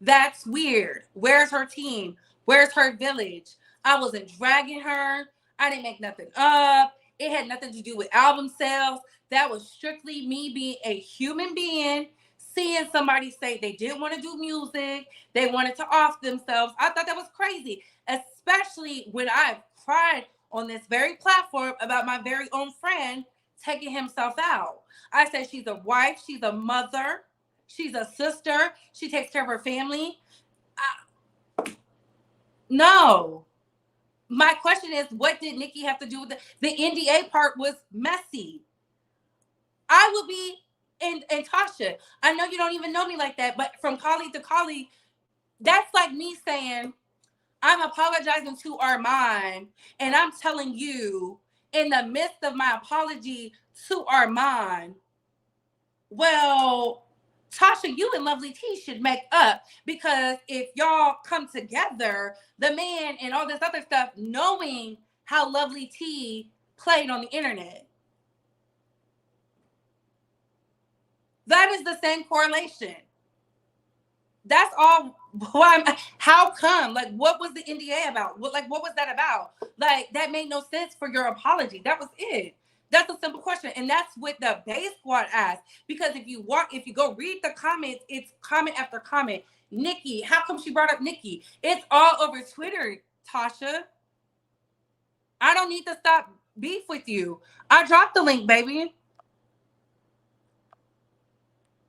That's weird. Where's her team? Where's her village? I wasn't dragging her. I didn't make nothing up. It had nothing to do with album sales. That was strictly me being a human being, seeing somebody say they didn't want to do music, they wanted to off themselves. I thought that was crazy, especially when I've cried on this very platform about my very own friend taking himself out. I said she's a wife, she's a mother, she's a sister, she takes care of her family. No. My question is, what did Nikki have to do with the NDA part was messy. I would be, and Tasha, I know you don't even know me like that, but from colleague to colleague, that's like me saying, I'm apologizing to Armand, and I'm telling you, in the midst of my apology to Armand, well, Tasha, you and Lovely T should make up, because if y'all come together, the man and all this other stuff, knowing how Lovely T played on the internet. That is the same correlation. That's all. How come? Like, what was the NDA about? What was that about? Like, that made no sense for your apology. That was it. That's a simple question. And that's what the Bay Squad asked. Because if you go read the comments, it's comment after comment. Nikki, how come she brought up Nikki? It's all over Twitter, Tasha. I don't need to stop beef with you. I dropped the link, baby.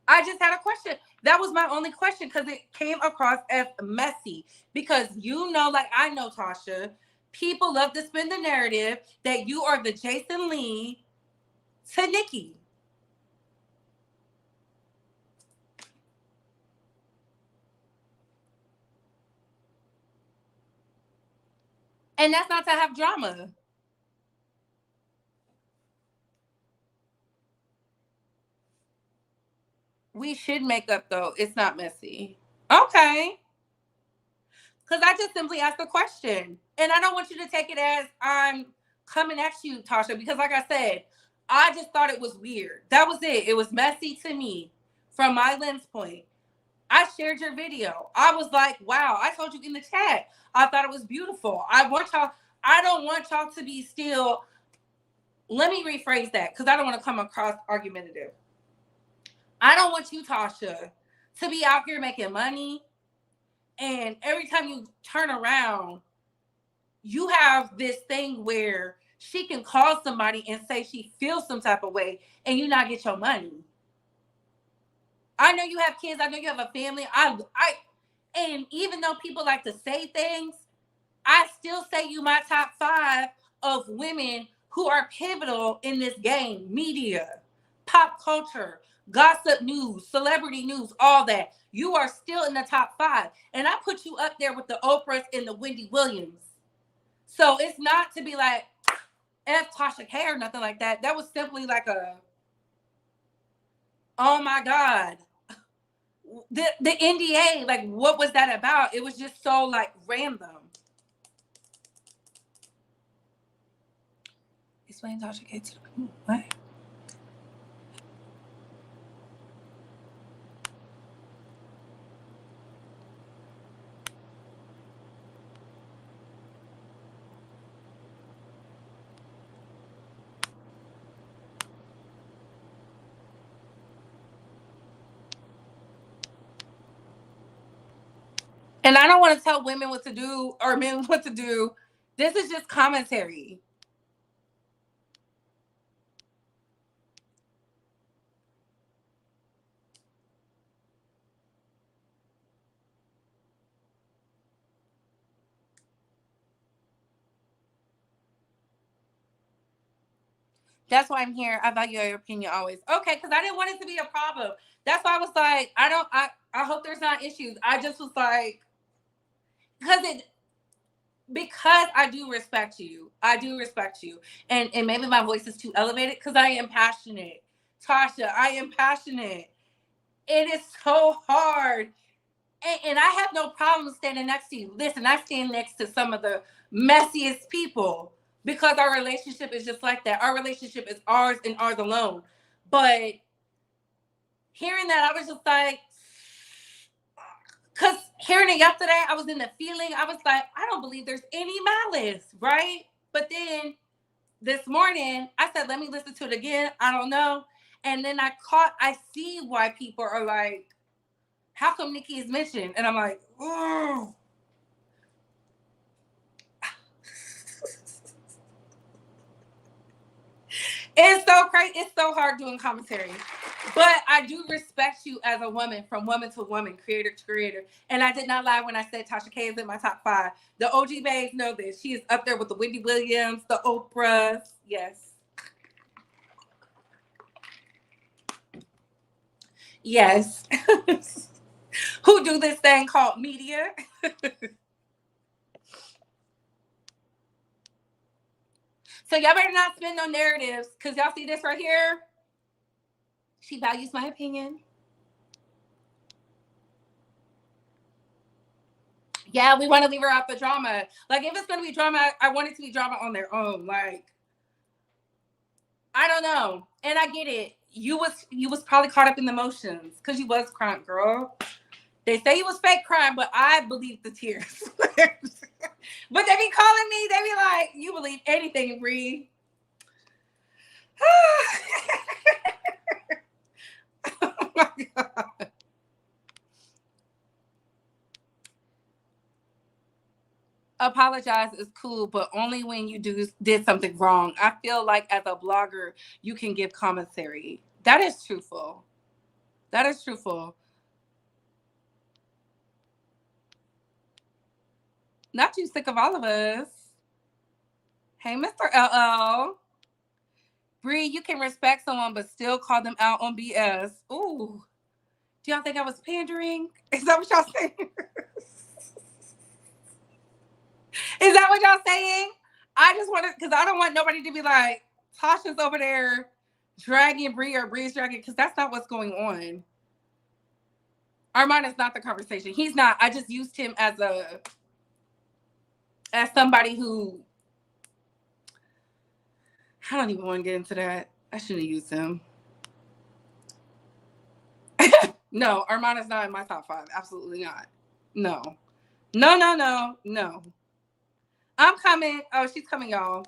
I just had a question. That was my only question, because it came across as messy. Because like I know, Tasha, people love to spin the narrative that you are the Jason Lee to Nikki. And that's not to have drama. We should make up, though. It's not messy. Okay. Because I just simply asked a question. And I don't want you to take it as I'm coming at you, Tasha, because like I said, I just thought it was weird. That was it. It was messy to me from my lens point. I shared your video. I was like, wow, I told you in the chat. I thought it was beautiful. I don't want y'all to be still. Let me rephrase that, because I don't want to come across argumentative. I don't want you, Tasha, to be out here making money, and every time you turn around, you have this thing where she can call somebody and say she feels some type of way, and you not get your money. I know you have kids. I know you have a family. And even though people like to say things, I still say you my top 5 of women who are pivotal in this game. Media, pop culture, gossip news, celebrity news, all that. You are still in the top 5. And I put you up there with the Oprahs and the Wendy Williams. So it's not to be like F Tasha K or nothing like that. That was simply like oh my God. The NDA, like, what was that about? It was just so like random. Explain Tasha K to what? And I don't want to tell women what to do or men what to do. This is just commentary. That's why I'm here. I value your opinion always. Okay, because I didn't want it to be a problem. That's why I was like, I hope there's not issues. I just was like, because I do respect you. I do respect you. And maybe my voice is too elevated because I am passionate. Tasha, I am passionate. It is so hard. And I have no problem standing next to you. Listen, I stand next to some of the messiest people because our relationship is just like that. Our relationship is ours and ours alone. But hearing that, I was just like, because hearing it yesterday, I was in the feeling. I was like, I don't believe there's any malice, right? But then this morning, I said, let me listen to it again. I don't know. And then I see why people are like, how come Nikki is mentioned? And I'm like, oh. It's so crazy. It's so hard doing commentary. But I do respect you as a woman, from woman to woman, creator to creator. And I did not lie when I said Tasha K is in my top 5. The OG babes know this. She is up there with the Wendy Williams, the Oprahs. Yes. Yes. Who do this thing called media. So y'all better not spin no narratives, because y'all see this right here? She values my opinion. Yeah, we want to leave her out the drama. Like, if it's going to be drama, I want it to be drama on their own. Like, I don't know. And I get it. You was probably caught up in the emotions because you was crying, girl. They say you was fake crying, but I believe the tears. But they be calling me. They be like, you believe anything, Bree. Oh my God. Apologize is cool, but only when you did something wrong. I feel like as a blogger, you can give commentary. That is truthful. That is truthful. Not you sick of all of us. Hey, Mr. LL. Bree, you can respect someone but still call them out on BS. Ooh. Do y'all think I was pandering? Is that what y'all saying? Is that what y'all saying? I just want to, because I don't want nobody to be like, Tasha's over there dragging Bree or Bree's dragging, because that's not what's going on. Armand is not the conversation. He's not. I just used him as somebody who, I don't even want to get into that. I shouldn't have used him. No, Armand is not in my top 5. Absolutely not. No. No, no, no, no. I'm coming. Oh, she's coming, y'all.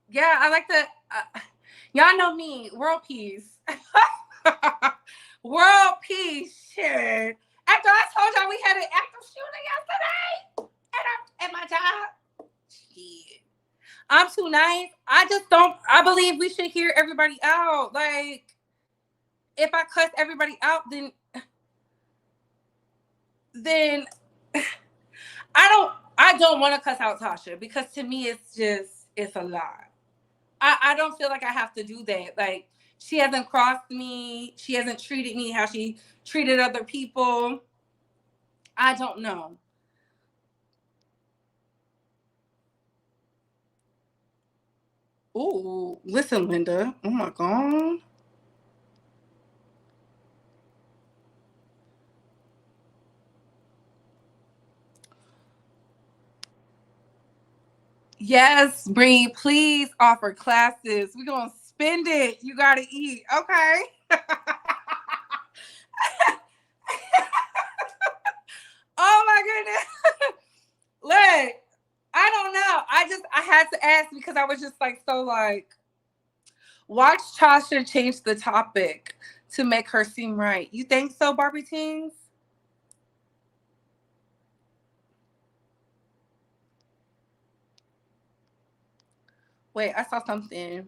Yeah, I like to. Y'all know me. World peace. World peace. Shit. After I told y'all we had an active shooting yesterday at my job. Shit. I'm too nice. I just don't. I believe we should hear everybody out. Like, if I cuss everybody out, then I don't want to cuss out Tasha, because to me it's a lot. I don't feel like I have to do that. Like, she hasn't crossed me. She hasn't treated me how she treated other people. I don't know. Ooh, listen, Linda. Oh my God. Yes, Bree, please offer classes. We're going to spend it. You got to eat. Okay. Oh my goodness. Look, I don't know. I had to ask because I was just like, so like, watch Tasha change the topic to make her seem right. You think so, Barbie Teens? Wait, I saw something.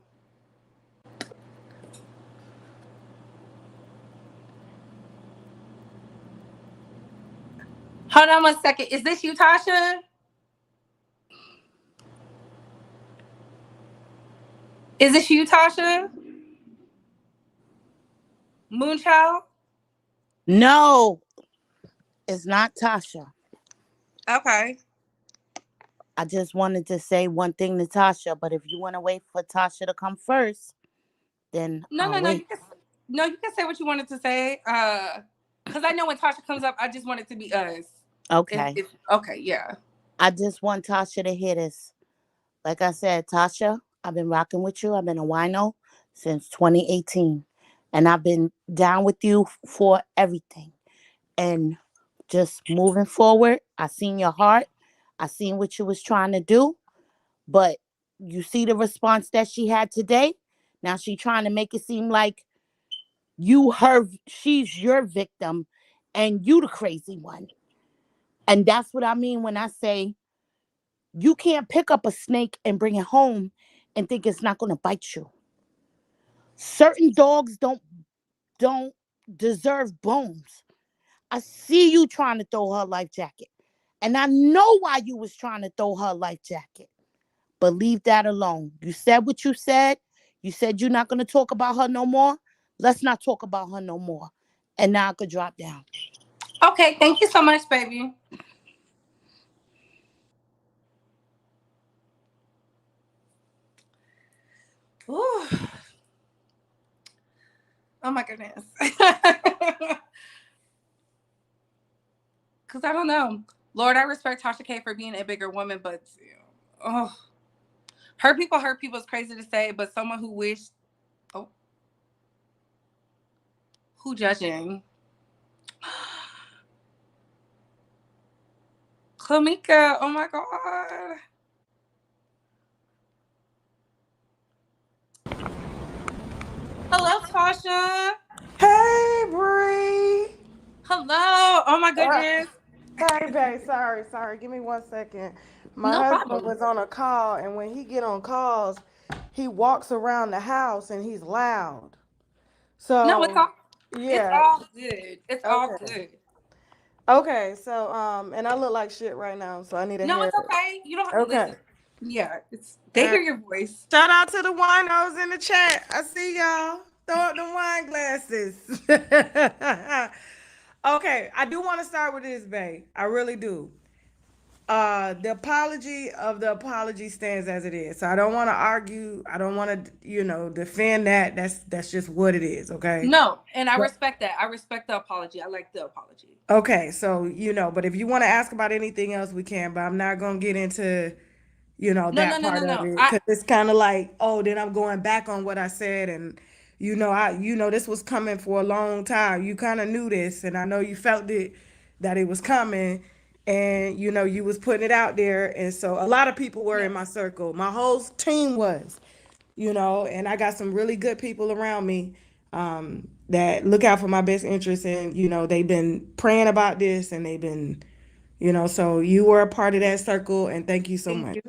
Hold on one second. Is this you, Tasha? Is this you, Tasha? Moonchild? No, it's not Tasha. Okay. I just wanted to say one thing to Tasha, but if you want to wait for Tasha to come first, then No, I'll no, no. wait. You can say what you wanted to say. Because I know when Tasha comes up, I just want it to be us. Okay. If okay, yeah. I just want Tasha to hear this. Like I said, Tasha, I've been rocking with you. I've been a wino since 2018. And I've been down with you for everything. And just moving forward, I seen your heart. I seen what you was trying to do. But you see the response that she had today? Now she trying to make it seem like she's your victim and you the crazy one. And that's what I mean when I say you can't pick up a snake and bring it home and think it's not going to bite you. Certain dogs don't deserve bones. I see you trying to throw her life jacket. And I know why you was trying to throw her life jacket. But leave that alone. You said what you said. You said you're not going to talk about her no more. Let's not talk about her no more. And now I could drop down. Okay, thank you so much, baby. Ooh. Oh my goodness. Because I don't know. Lord, I respect Tasha K for being a bigger woman, but oh, hurt people is crazy to say, but someone who wished, oh, who judging? Kamika, oh my God. Hello, Tasha. Hey, Bree. Hello. Oh my Uh, goodness. hey, babe. Sorry. Give me 1 second. My No husband problem. was on a call, and when he get on calls, he walks around the house and he's loud. No, So, it's yeah. all good. It's all Okay. good. Okay. So, and I look like shit right now, so I need a No, it's hair. okay. You don't Okay. listen. Yeah, they Uh, hear your voice. Shout out to the winos in the chat. I see y'all. Throw up the wine glasses. Okay, I do want to start with this, babe. I really do. The apology of the apology stands as it is. So I don't want to argue. I don't want to, defend that. That's just what it is. Okay. No, and I But respect that. I respect the apology. I like the apology. okay, so but if you want to ask about anything else, we can. But I'm not gonna get into No, no, that no, no, part of no. it because it's kind of like, oh, then I'm going back on what I said, and this was coming for a long time. You kind of knew this, and I know you felt it that it was coming, and you was putting it out there, and so a lot of people were in Yes. my circle. My whole team was, and I got some really good people around me that look out for my best interests, and they've been praying about this, and they've been, so you were a part of that circle, and thank you so Thank much. you.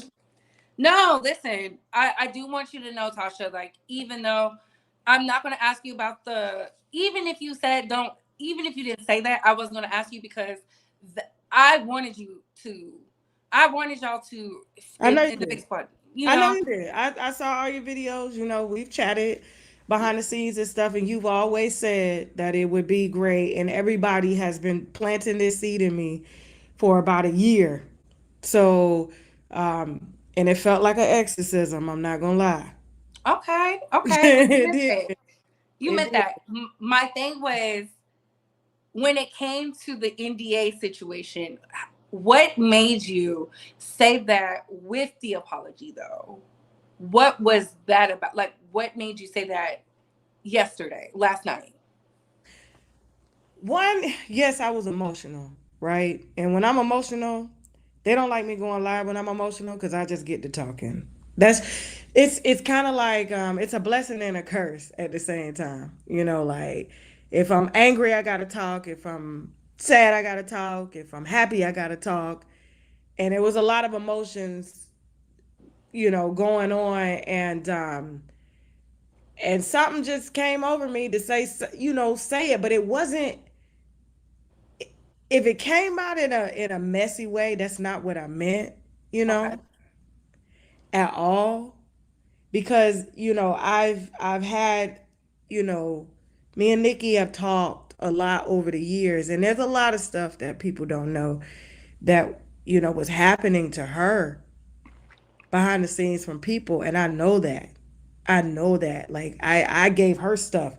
No, listen, I do want you to know, Tasha, like, even though I'm not going to ask you about even if you said don't, even if you didn't say that, I was going to ask you because I wanted I wanted y'all to, I know you in the big did. spot, I know you did. I saw all your videos. We've chatted behind the scenes and stuff, and you've always said that it would be great. And everybody has been planting this seed in me for about a year. So, and it felt like an exorcism. I'm not gonna lie. Okay, okay. Well, you It meant did. that. You It meant did. that. My thing was when it came to the NDA situation, what made you say that with the apology, though? What was that about? Like, what made you say that last night? One, yes, I was emotional, right? And when I'm emotional, they don't like me going live when I'm emotional because I just get to talking. That's it's kind of like it's a blessing and a curse at the same time. Like if I'm angry, I gotta talk. If I'm sad, I gotta talk. If I'm happy, I gotta talk. And it was a lot of emotions, going on, and something just came over me to say it, but it wasn't. If it came out in a messy way, that's not what I meant, Okay. at all. because I've had, you know, me and Nikki have talked a lot over the years, and there's a lot of stuff that people don't know that was happening to her behind the scenes from people, and I know that like I gave her stuff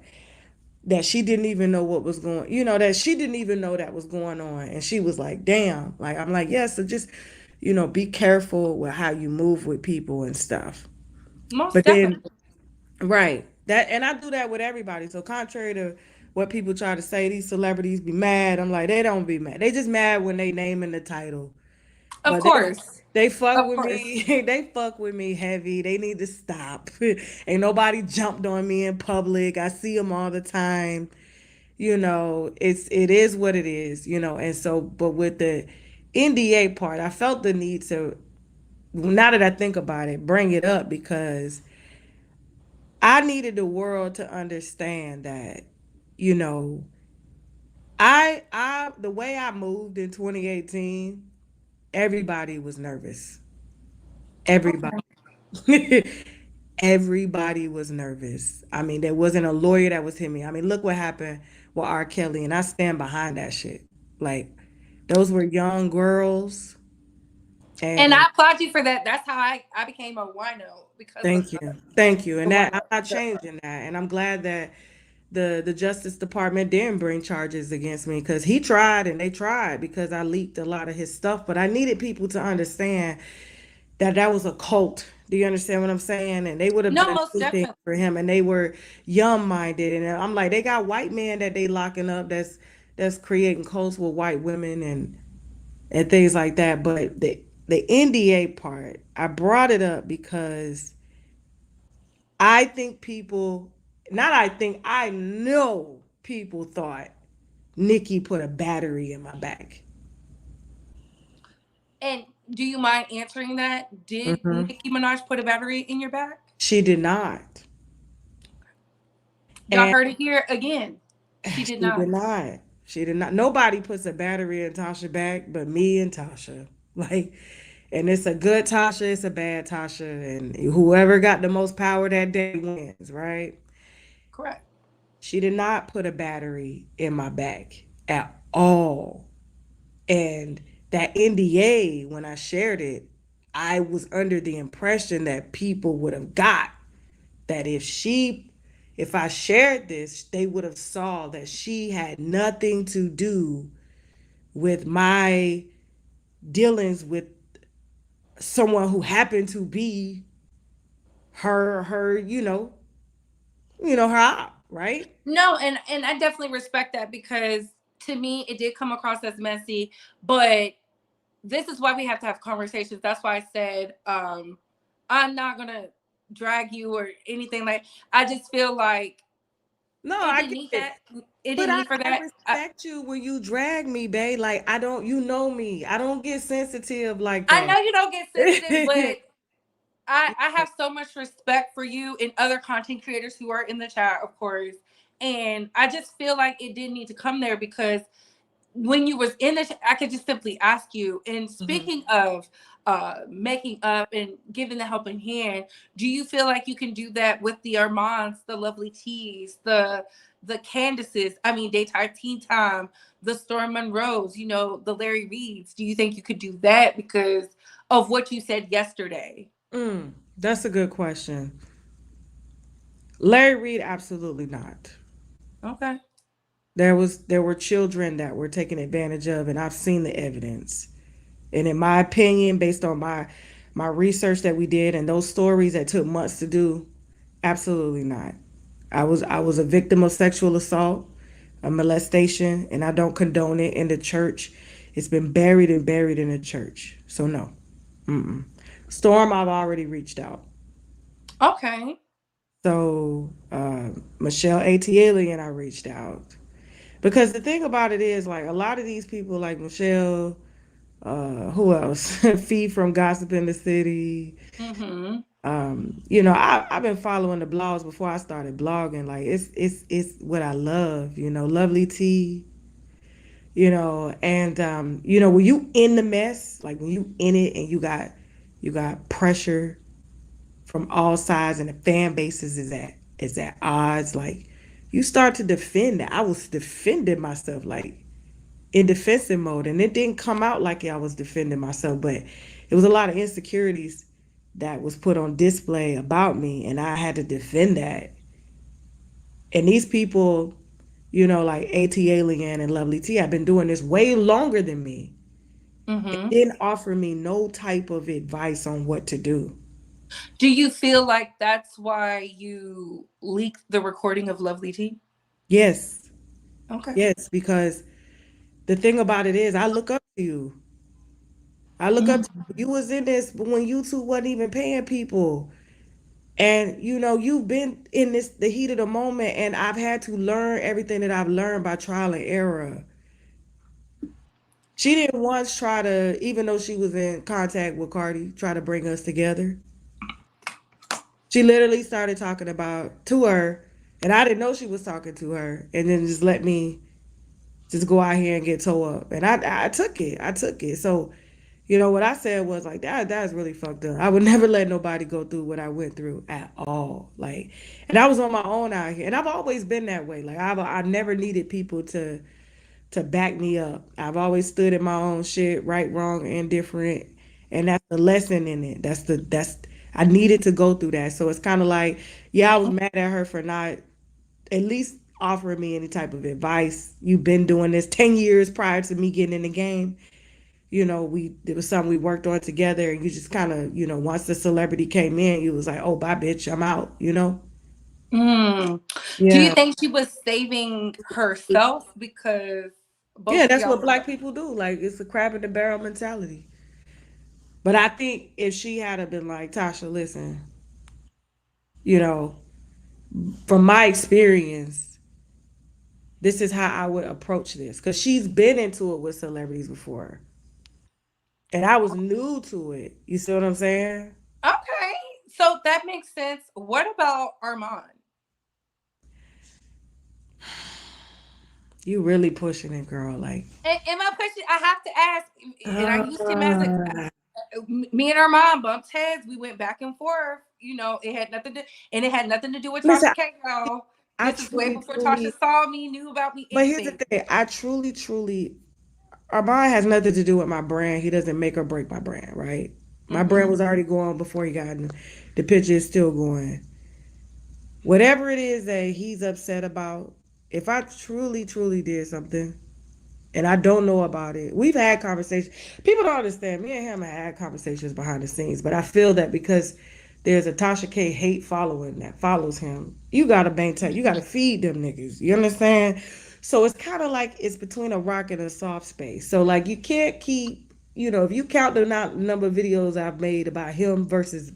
that she didn't even know what was going, that she didn't even know that was going on, and she was like, damn. Like, I'm like, yes, so just be careful with how you move with people and stuff. Most But then, definitely. right, that, and I do that with everybody. So contrary to what people try to say, these celebrities be mad. I'm like, they don't be mad, they just mad when they name in the title. Of But course. they fuck Of with course. me. They fuck with me heavy. They need to stop. Ain't nobody jumped on me in public. I see them all the time. It is what it is. And so, but with the NDA part, I felt the need to, now that I think about it, bring it up because I needed the world to understand that, you know, the way I moved in 2018, everybody was nervous. Everybody. Okay. Everybody was nervous. I mean, there wasn't a lawyer that was hitting me. I mean, look what happened with R. Kelly, and I stand behind that shit. Like, those were young girls, And and I applaud you for that. That's how I became a wino because of thank you, and the that wino I'm not stuff. changing that, and I'm glad that the Justice Department didn't bring charges against me because he tried and they tried because I leaked a lot of his stuff, but I needed people to understand that was a cult. Do you understand what I'm saying? And they would have No, done most anything definitely. for him, and they were young minded. And I'm like, they got white men that they locking up that's creating cults with white women and things like that. But the NDA part, I brought it up because I think people, not I think, I know people thought Nikki put a battery in my back. And do you mind answering that? Did Hmm. Nicki Minaj put a battery in your back? She did not. Y'all And heard it here again. She did she did not. not. She did not. Nobody puts a battery in Tasha back but me and Tasha. Like, and it's a good Tasha, it's a bad Tasha, and whoever got the most power that day wins, right? Correct. She did not put a battery in my back at all. And that NDA, when I shared it, I was under the impression that people would have got that if I shared this, they would have saw that she had nothing to do with my dealings with someone who happened to be her, her op, right? No, and I definitely respect that because to me it did come across as messy, but this is why we have to have conversations. That's why I said I'm not gonna drag you or anything like. I just feel like No, it I didn't get need it. that. It But didn't I, need for I that. respect you when you drag me, babe. Like, I don't, me. I don't get sensitive like I that. know you don't get sensitive, but I have so much respect for you and other content creators who are in the chat, of course. And I just feel like it didn't need to come there because when you was in the I could just simply ask you. And Mhm. speaking of making up and giving the helping hand, do you feel like you can do that with the Armands, the Lovely Teas, the Candaces, I mean Daytime Teen Time, the Storm Monroes, the Larry Reeds? Do you think you could do that because of what you said yesterday? That's a good question. Larry Reed, absolutely not. Okay. There were children that were taken advantage of, and I've seen the evidence. And in my opinion, based on my research that we did and those stories that took months to do, absolutely not. I was a victim of sexual assault, a molestation, and I don't condone it in the church. It's been buried and buried in the church. So no. Mm-mm. Storm, I've already reached out. Okay. So Michelle ATL and I reached out because the thing about it is, like, a lot of these people, like Michelle, who else? Fee from Gossip in the City. Mm-hmm. I've been following the blogs before I started blogging. Like, it's what I love. Lovely Tea. And when you in the mess, like when you in it and you got pressure from all sides, and the fan bases is at odds. Like you start to defend it. I was defending myself like in defensive mode, and it didn't come out like I was defending myself, but it was a lot of insecurities that was put on display about me, and I had to defend that. And these people, like AT Alien and Lovely T, have been doing this way longer than me. It Mm-hmm. didn't offer me no type of advice on what to do. Do you feel like that's why you leaked the recording of Lovely Tea? Yes, Okay. yes, because the thing about it is, I look up to you. I look up to you. You was in this when YouTube wasn't even paying people. And you've been in this the heat of the moment, and I've had to learn everything that I've learned by trial and error. She didn't once try to, even though she was in contact with Cardi, try to bring us together. She literally started talking about to her, and I didn't know she was talking to her, and then just let me just go out here and get towed up. And I took it. I took it. So, what I said was like that's really fucked up. I would never let nobody go through what I went through at all. Like, and I was on my own out here. And I've always been that way. Like I never needed people to back me up. I've always stood in my own shit, right, wrong, indifferent. And that's the lesson in it. That's I needed to go through that. So it's kind of like, yeah, I was mad at her for not at least offering me any type of advice. You've been doing this 10 years prior to me getting in the game. We it was something we worked on together, and you just kind of, once the celebrity came in, you was like, oh, bye, bitch, I'm out. Mm. Do you Yeah. think she was saving herself because both Yeah, of that's y'all what were? black people do. Like, it's a crab in the barrel mentality. But I think if she had have been like, Tasha, listen, you know, from my experience, this is how I would approach this. Because she's been into it with celebrities before. And I was new to it. You see what I'm saying? Okay, so that makes sense. What about Armand? You really pushing it, girl. Like, And my question, I have to ask, and I used him as a uh, me and our mom bumped heads. We went back and forth. It had nothing to, and it had nothing to do with listen, Tasha K. Y'all. I This is way truly, before Tasha truly, saw me, knew about me, but here's the anything. thing. I truly, truly, Armand has nothing to do with my brand. He doesn't make or break my brand, right? My brand Mm-hmm. was already going before he got in. The picture is still going. Whatever it is that he's upset about, if I truly, truly did something and I don't know about it, we've had conversations. People don't understand. Me and him have had conversations behind the scenes, but I feel that because there's a Tasha K hate following that follows him, you gotta maintain, you gotta feed them niggas. You understand? So it's kind of like it's between a rock and a soft space. So like you can't keep, if you count the number of videos I've made about him versus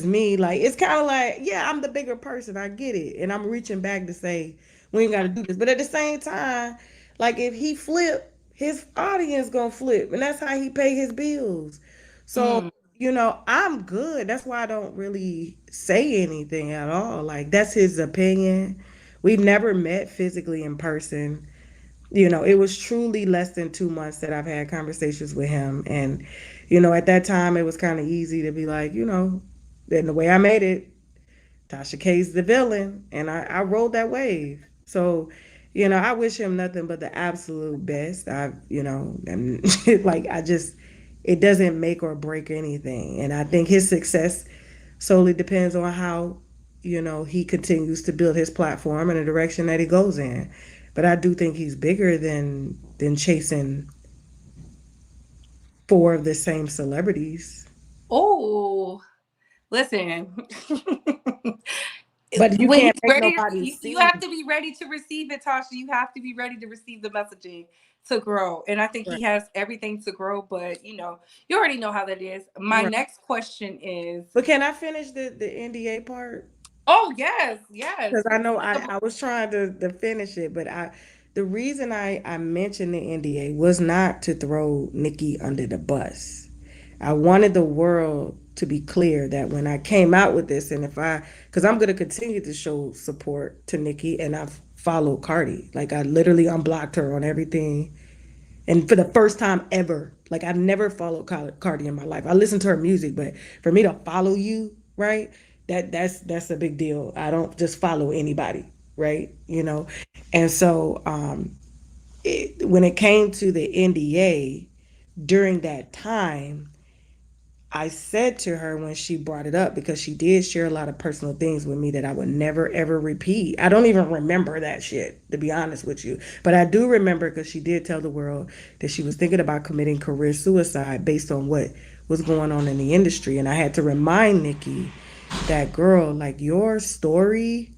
me, like it's kind of like, yeah, I'm the bigger person. I get it, and I'm reaching back to say we ain't got to do this. But at the same time, like if he flip, his audience gonna flip, and that's how he pay his bills. So Mm. I'm good. That's why I don't really say anything at all. Like that's his opinion. We've never met physically in person. It was truly less than 2 months that I've had conversations with him. And, at that time, it was kind of easy to be like, then the way I made it, Tasha K's the villain. And I rode that wave. So, I wish him nothing but the absolute best. And like, it doesn't make or break anything. And I think his success solely depends on how he continues to build his platform in the direction that he goes in. But I do think he's bigger than chasing four of the same celebrities. Oh, listen. But you When can't he's make ready, nobody you see. have to be ready to receive it, Tasha. You have to be ready to receive the messaging to grow. And I think Right. he has everything to grow, but you already know how that is. My Right. next question is, But can I finish the NDA part? oh yes, yes. Because I know I was trying to finish it, but the reason I mentioned the NDA was not to throw Nikki under the bus. I wanted the world to be clear that when I came out with this, and because I'm going to continue to show support to Nikki, and I've followed Cardi. Like I literally unblocked her on everything. And for the first time ever, like I never followed Cardi in my life. I listened to her music, but for me to follow you right? That's a big deal. I don't just follow anybody, right? And so when it came to the NDA during that time, I said to her when she brought it up, because she did share a lot of personal things with me that I would never ever repeat. I don't even remember that shit, to be honest with you. But I do remember because she did tell the world that she was thinking about committing career suicide based on what was going on in the industry. And I had to remind Nikki that, girl, like, your story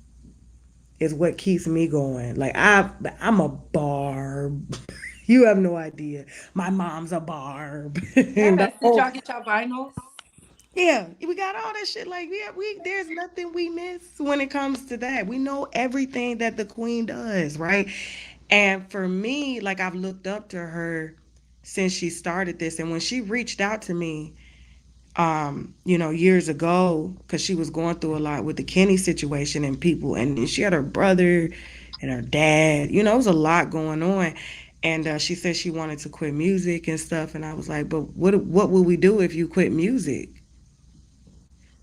is what keeps me going. Like, I'm a barb. You have no idea. My mom's a barb. And the Yes, did whole y'all get y'all vinyls? Yeah, we got all that shit. Like, yeah, we there's nothing we miss when it comes to that. We know everything that the queen does, right? And for me, like, I've looked up to her since she started this. And when she reached out to me, years ago, because she was going through a lot with the Kenny situation and people, and then she had her brother and her dad. It was a lot going on. And she said she wanted to quit music and stuff. And I was like, but what would we do if you quit music?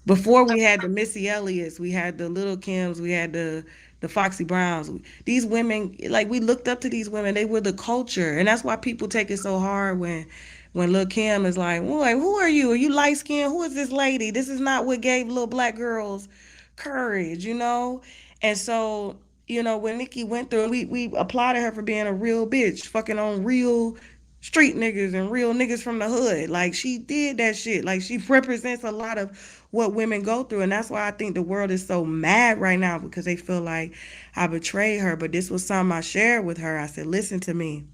Before we had the Missy Elliott's, we had the Little Kims, we had the Foxy Browns. These women, like, we looked up to these women. They were the culture, and that's why people take it so hard when Lil Kim is like, "Boy, who are you? Are you light skinned? Who is this lady? This is not what gave little black girls courage." And so, when Nikki went through, and we applauded her for being a real bitch, fucking on real street niggas and real niggas from the hood. Like, she did that shit. Like, she represents a lot of what women go through. And that's why I think the world is so mad right now, because they feel like I betrayed her. But this was something I shared with her. I said, listen to me.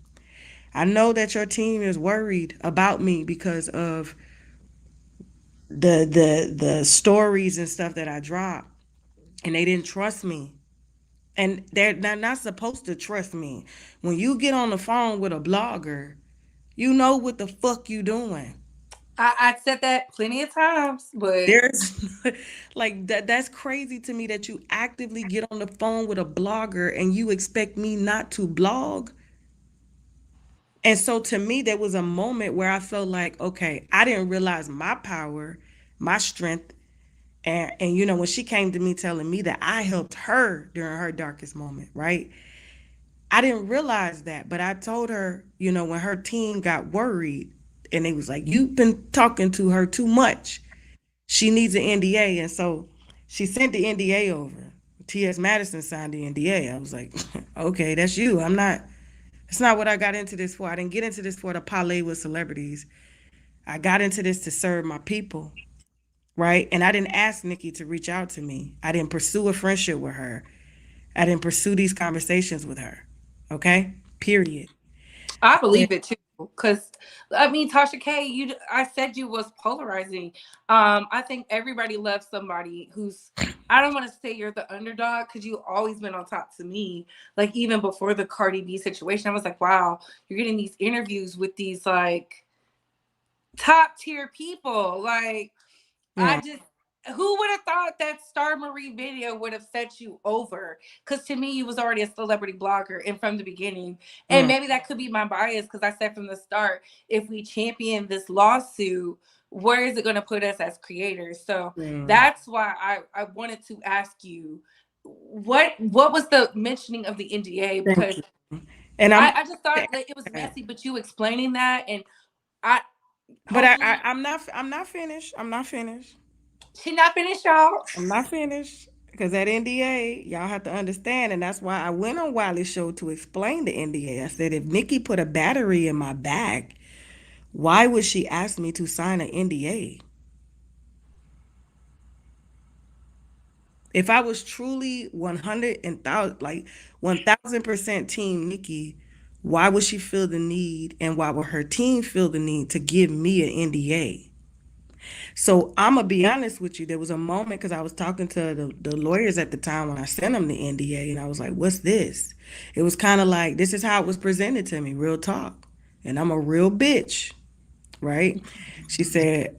I know that your team is worried about me because of the stories and stuff that I dropped. And they didn't trust me. And they're not supposed to trust me. When you get on the phone with a blogger, you know what the fuck you doing. I said that plenty of times, but There's like that's crazy to me that you actively get on the phone with a blogger and you expect me not to blog. And so to me, there was a moment where I felt like, okay, I didn't realize my power, my strength. And when she came to me telling me that I helped her during her darkest moment, right? I didn't realize that, but I told her, when her team got worried and they was like, you've been talking to her too much. She needs an NDA. And so she sent the NDA over. T.S. Madison signed the NDA. I was like, okay, that's you. That's not what I got into this for. I didn't get into this for to parlay with celebrities. I got into this to serve my people, right? And I didn't ask Nikki to reach out to me. I didn't pursue a friendship with her. I didn't pursue these conversations with her. Okay? Period. I believe it too. Cause I mean, Tasha K, I said you was polarizing. I think everybody loves somebody who's. I don't want to say you're the underdog because you always been on top to me. Like, even before the Cardi B situation, I was like, wow, you're getting these interviews with these like top tier people. Like, I Mm, just, who would have thought that Star Marie video would have set you over? Because to me, you was already a celebrity blogger and from the beginning. And mm, maybe that could be my bias because I said from the start, if we champion this lawsuit, where is it going to put us as creators? So mm. that's why I wanted to ask you, what was the mentioning of the NDA? Thank Because you. And I just thought that it was messy, but you explaining that, and I but hopefully I'm not finished. I'm not finished. she not finished, y'all. I'm not finished. Because that NDA, y'all have to understand, and that's why I went on Wiley's show to explain the NDA. I said, if Nikki put a battery in my back, why would she ask me to sign an NDA? If I was truly 100 and thousand, like 1,000% team Nikki, why would she feel the need, and why would her team feel the need to give me an NDA? So I'm gonna be honest with you. There was a moment because I was talking to the lawyers at the time when I sent them the NDA, and I was like, "What's this?" It was kind of like this is how it was presented to me, real talk, and I'm a real bitch, right? She said,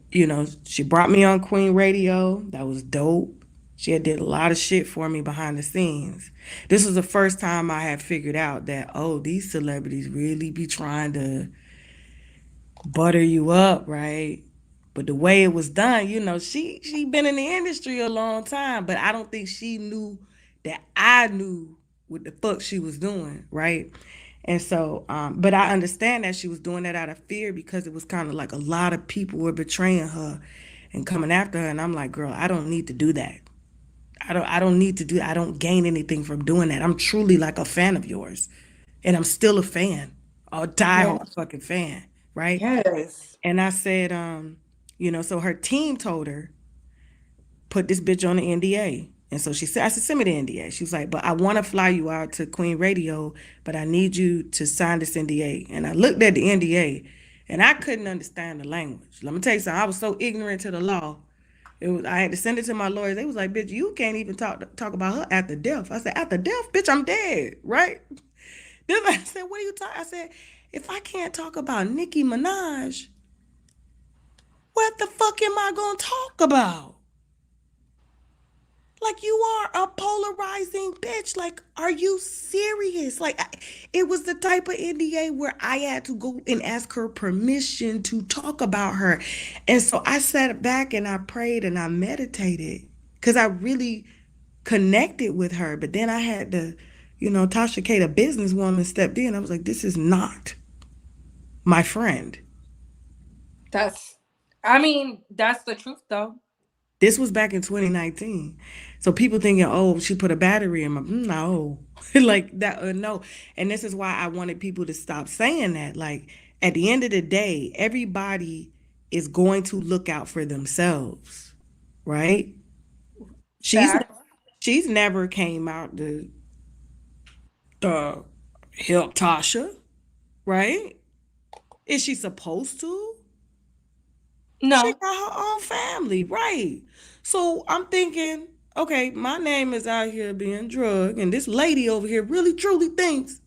she brought me on Queen Radio. That was dope. She had did a lot of shit for me behind the scenes. This was the first time I had figured out that, oh, these celebrities really be trying to butter you up, right? But the way it was done, she been in the industry a long time, but I don't think she knew that I knew what the fuck she was doing, right? And so, but I understand that she was doing that out of fear because it was kind of like a lot of people were betraying her and coming after her. And I'm like, girl, I don't need to do that. I don't need to do I don't gain anything from doing that. I'm truly like a fan of yours. And I'm still a fan. A Yeah. diehard fucking fan. Right. Yes. And I said, so her team told her, put this bitch on the NDA. And so she said, I said, send me the NDA. She was like, but I want to fly you out to Queen Radio, but I need you to sign this NDA. And I looked at the NDA and I couldn't understand the language. Let me tell you something. I was so ignorant to the law. I had to send it to my lawyers. They was like, bitch, you can't even talk about her after death. I said, after death? Bitch, I'm dead, right? Then I said, what are you talking? I said, if I can't talk about Nicki Minaj, what the fuck am I gonna talk about? Like, you are a polarizing bitch. Like, are you serious? Like, it was the type of NDA where I had to go and ask her permission to talk about her. And so I sat back and I prayed and I meditated because I really connected with her. But then I had to, Tasha K, the businesswoman, stepped in. I was like, this is not my friend. That's the truth though. This was back in 2019. So people thinking, oh, she put a battery in my, no, like that, no. And this is why I wanted people to stop saying that. Like, at the end of the day, everybody is going to look out for themselves, right? She's Fact. she's never came out to help Tasha, right? Is she supposed to? She No. got her own family, right? So I'm thinking, okay, my name is out here being drugged, and this lady over here really truly thinks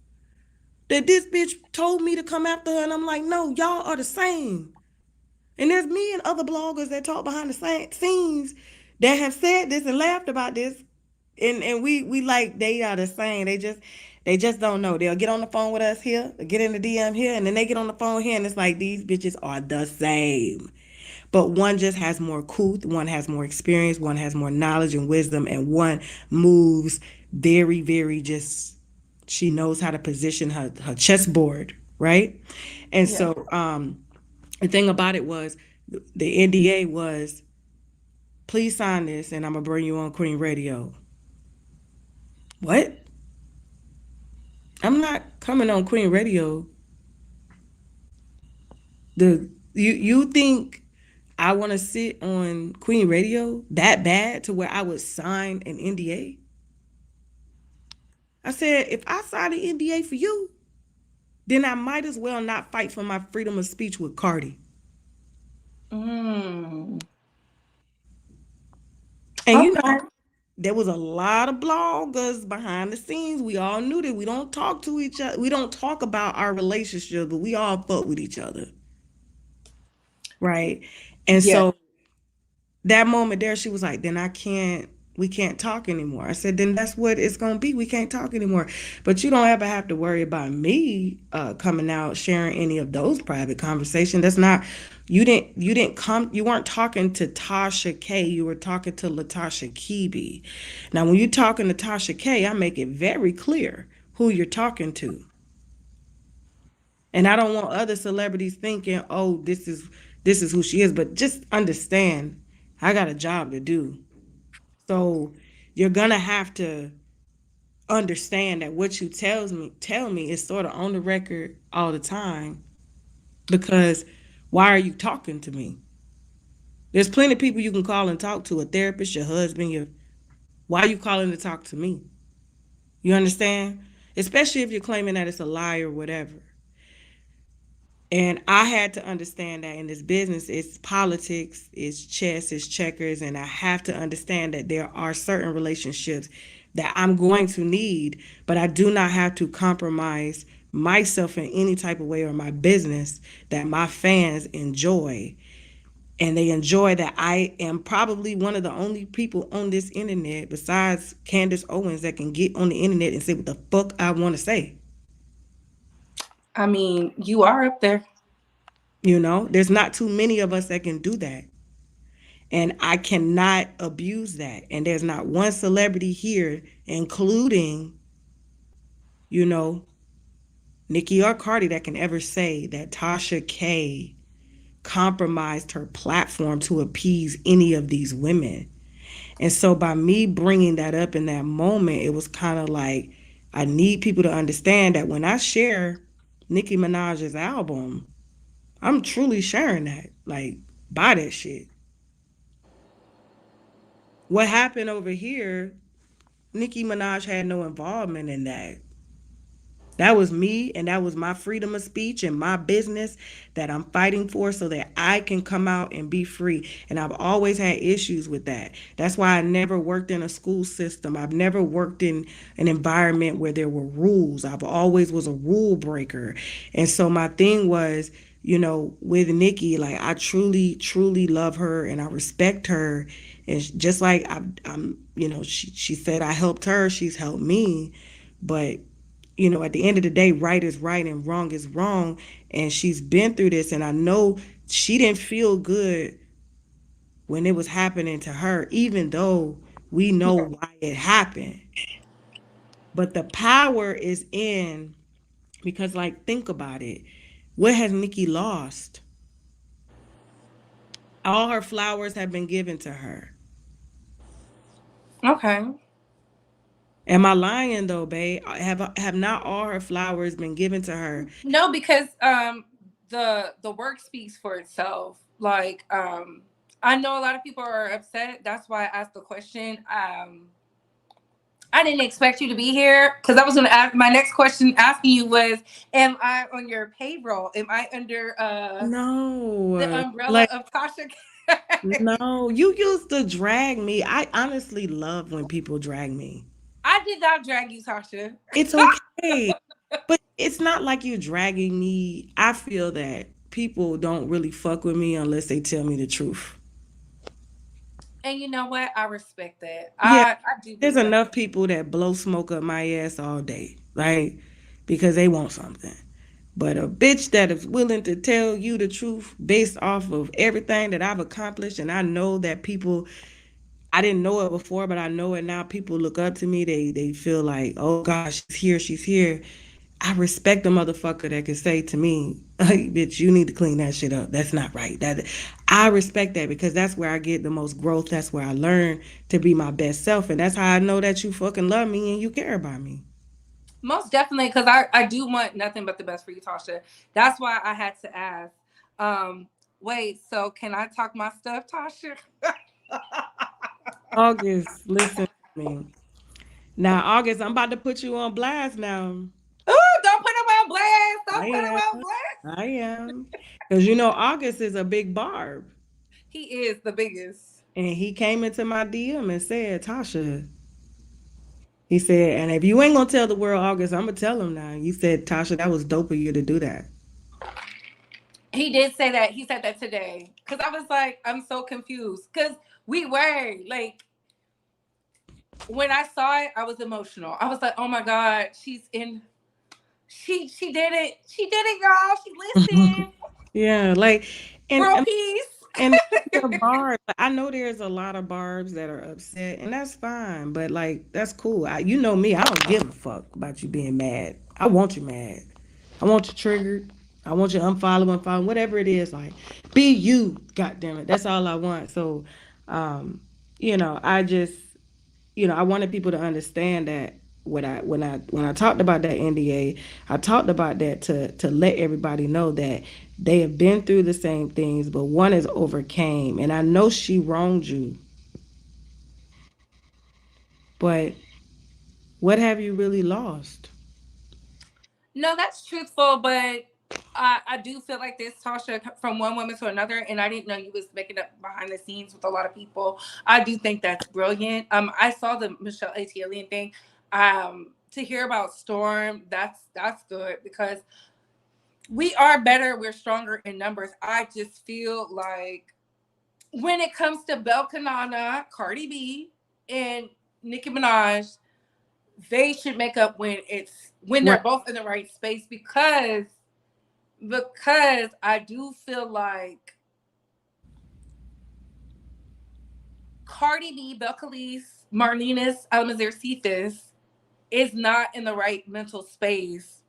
that this bitch told me to come after her, and I'm like, no, y'all are the same. And there's me and other bloggers that talk behind the scenes that have said this and laughed about this, and we like they are the same. They just don't know. They'll get on the phone with us here, get in the DM here, and then they get on the phone here, and it's like these bitches are the same. But one just has more couth, one has more experience, one has more knowledge and wisdom, and one moves very, very just, she knows how to position her chessboard, right? And Yeah. so the thing about it was, the NDA was, please sign this and I'm going to bring you on Queen Radio. What? I'm not coming on Queen Radio. You think I want to sit on Queen Radio that bad to where I would sign an NDA? I said, if I sign an NDA for you, then I might as well not fight for my freedom of speech with Cardi. Mm. And Okay. there was a lot of bloggers behind the scenes. We all knew that we don't talk to each other. We don't talk about our relationship, but we all fuck with each other. Right. And Yeah. so that moment there, she was like, then we can't talk anymore. I said, then that's what it's going to be. We can't talk anymore. But you don't ever have to worry about me coming out, sharing any of those private conversations. That's not, you weren't talking to Tasha K. You were talking to Latasha Kebe. Now, when you're talking to Tasha K, I make it very clear who you're talking to. And I don't want other celebrities thinking, oh, this is who she is. But just understand, I got a job to do. So you're gonna have to understand that what you tell me is sort of on the record all the time, because why are you talking to me? There's plenty of people you can call and talk to, a therapist, your husband, why are you calling to talk to me? You understand? Especially if you're claiming that it's a lie or whatever. And I had to understand that in this business, it's politics, it's chess, it's checkers. And I have to understand that there are certain relationships that I'm going to need, but I do not have to compromise myself in any type of way, or my business, that my fans enjoy. And they enjoy that I am probably one of the only people on this internet besides Candace Owens that can get on the internet and say what the fuck I want to say. You are up there. You know, there's not too many of us that can do that. And I cannot abuse that. And there's not one celebrity here, including, you know, Nicki or Cardi, that can ever say that Tasha K compromised her platform to appease any of these women. And so by me bringing that up in that moment, it was kind of like, I need people to understand that when I share Nicki Minaj's album, I'm truly sharing that. Like, buy that shit. What happened over here, Nicki Minaj had no involvement in that. That was me, and that was my freedom of speech and my business that I'm fighting for so that I can come out and be free. And I've always had issues with that. That's why I never worked in a school system. I've never worked in an environment where there were rules. I've always was a rule breaker. And so my thing was, you know, with Nikki, like I truly, truly love her and I respect her. And just like I'm, you know, she said I helped her, she's helped me. But you know, at the end of the day, right is right and wrong is wrong. And she's been through this. And I know she didn't feel good when it was happening to her, even though we know why it happened. But the power is in, because, like, think about it. What has Nikki lost? All her flowers have been given to her. Okay. Am I lying though, babe? Have not all her flowers been given to her? No, because the work speaks for itself. Like I know a lot of people are upset. That's why I asked the question. I didn't expect you to be here because I was going to ask. My next question asking you was, "Am I on your payroll? Am I under the No, umbrella like of Tasha?" no, you used to drag me. I honestly love when people drag me. I did not drag you, Tasha. It's okay. But it's not like you're dragging me. I feel that people don't really fuck with me unless they tell me the truth. And you know what? I respect that. Yeah, I do there's respect enough that. people that blow smoke up my ass all day, right? Because they want something. But a bitch that is willing to tell you the truth based off of everything that I've accomplished, and I know that people, I didn't know it before, but I know it now. People look up to me. They feel like, oh gosh, she's here, she's here. I respect the motherfucker that can say to me, hey, bitch, you need to clean that shit up. That's not right. That I respect that because that's where I get the most growth. That's where I learn to be my best self. And that's how I know that you fucking love me and you care about me. Most definitely, because I do want nothing but the best for you, Tasha. That's why I had to ask. Wait, so can I talk my stuff, Tasha? August, listen to me. Now, August, I'm about to put you on blast now. Oh, don't put him on blast. I Don't put him am. on blast. I am. Because you know, August is a big barb. He is the biggest. And he came into my DM and said, Tasha, he said, and if you ain't gonna tell the world, August, I'm gonna tell him now. You said, Tasha, that was dope of you to do that. He did say that. He said that today. Because I was like, I'm so confused. Because we were like, when I saw it, I was emotional. I was like, oh my God, she's in. She did it. She did it, y'all. She listened. Yeah, like, and World peace. and the barbs. I know there's a lot of barbs that are upset, and that's fine. But like, that's cool. You know me. I don't give a fuck about you being mad. I want you mad. I want you triggered. I want you unfollow, unfollow, whatever it is. Like, be you. God damn it. That's all I want. So, um, you know, I just, you know, I wanted people to understand that when I talked about that NDA, I talked about that to let everybody know that they have been through the same things, but one is overcame. And I know she wronged you, but what have you really lost? No, that's truthful, but I do feel like this, Tasha, from one woman to another, and I didn't know you was making up behind the scenes with a lot of people. I do think that's brilliant. I saw the Michelle Alien thing. To hear about Storm, that's good because we are better, we're stronger in numbers. I just feel like when it comes to Belkanana, Cardi B, and Nicki Minaj, they should make up when Right. they're both in the right space because because I do feel like Cardi B, Belcalis, Marlenis, Almazer Cephas is not in the right mental space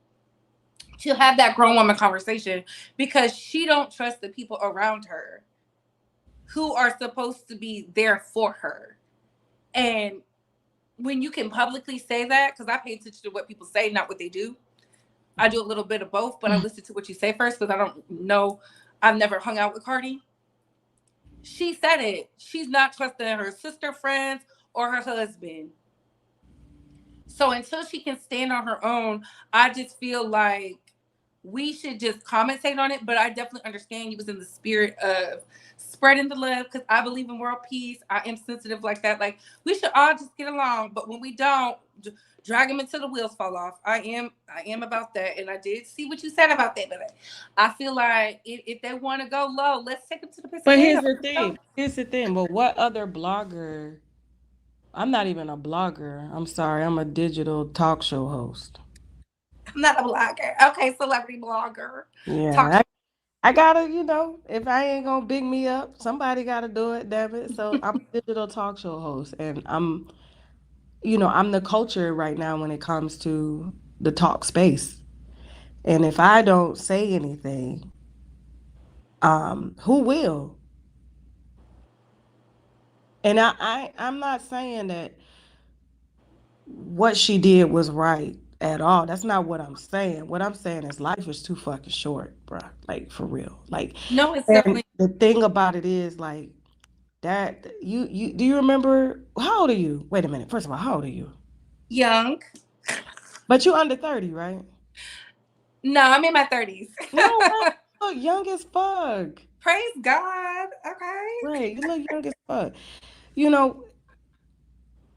to have that grown woman conversation because she don't trust the people around her who are supposed to be there for her. And when you can publicly say that, because I pay attention to what people say, not what they do. I do a little bit of both, but I listen to what you say first because I don't know. I've never hung out with Cardi. She said it. She's not trusting her sister friends or her husband. So until she can stand on her own, I just feel like we should just commentate on it. But I definitely understand you was in the spirit of spreading the love because I believe in world peace. I am sensitive like that. Like we should all just get along. But when we don't, drag them until the wheels fall off. I am about that, and I did see what you said about that. But I feel like if they want to go low, let's take them to the pits of But hell. here's the thing. Here's the thing. But what other blogger? I'm not even a blogger. I'm sorry. I'm a digital talk show host. I'm not a blogger. Okay, celebrity blogger. Talk. Yeah, I gotta, if I ain't gonna big me up, somebody gotta do it, damn it. So I'm a digital talk show host, and I'm the culture right now when it comes to the talk space. And if I don't say anything, who will? And I'm not saying that what she did was right at all. That's not what I'm saying. What I'm saying is life is too fucking short, bruh. Like for real. Like, No, it's and definitely the thing about it is like that you do you remember how old are you? Wait a minute. First of all, how old are you? young. But you under 30, right? No, I'm in my 30s. No, right. You look young as fuck. Praise God. Okay. Right. You look young as fuck. You know,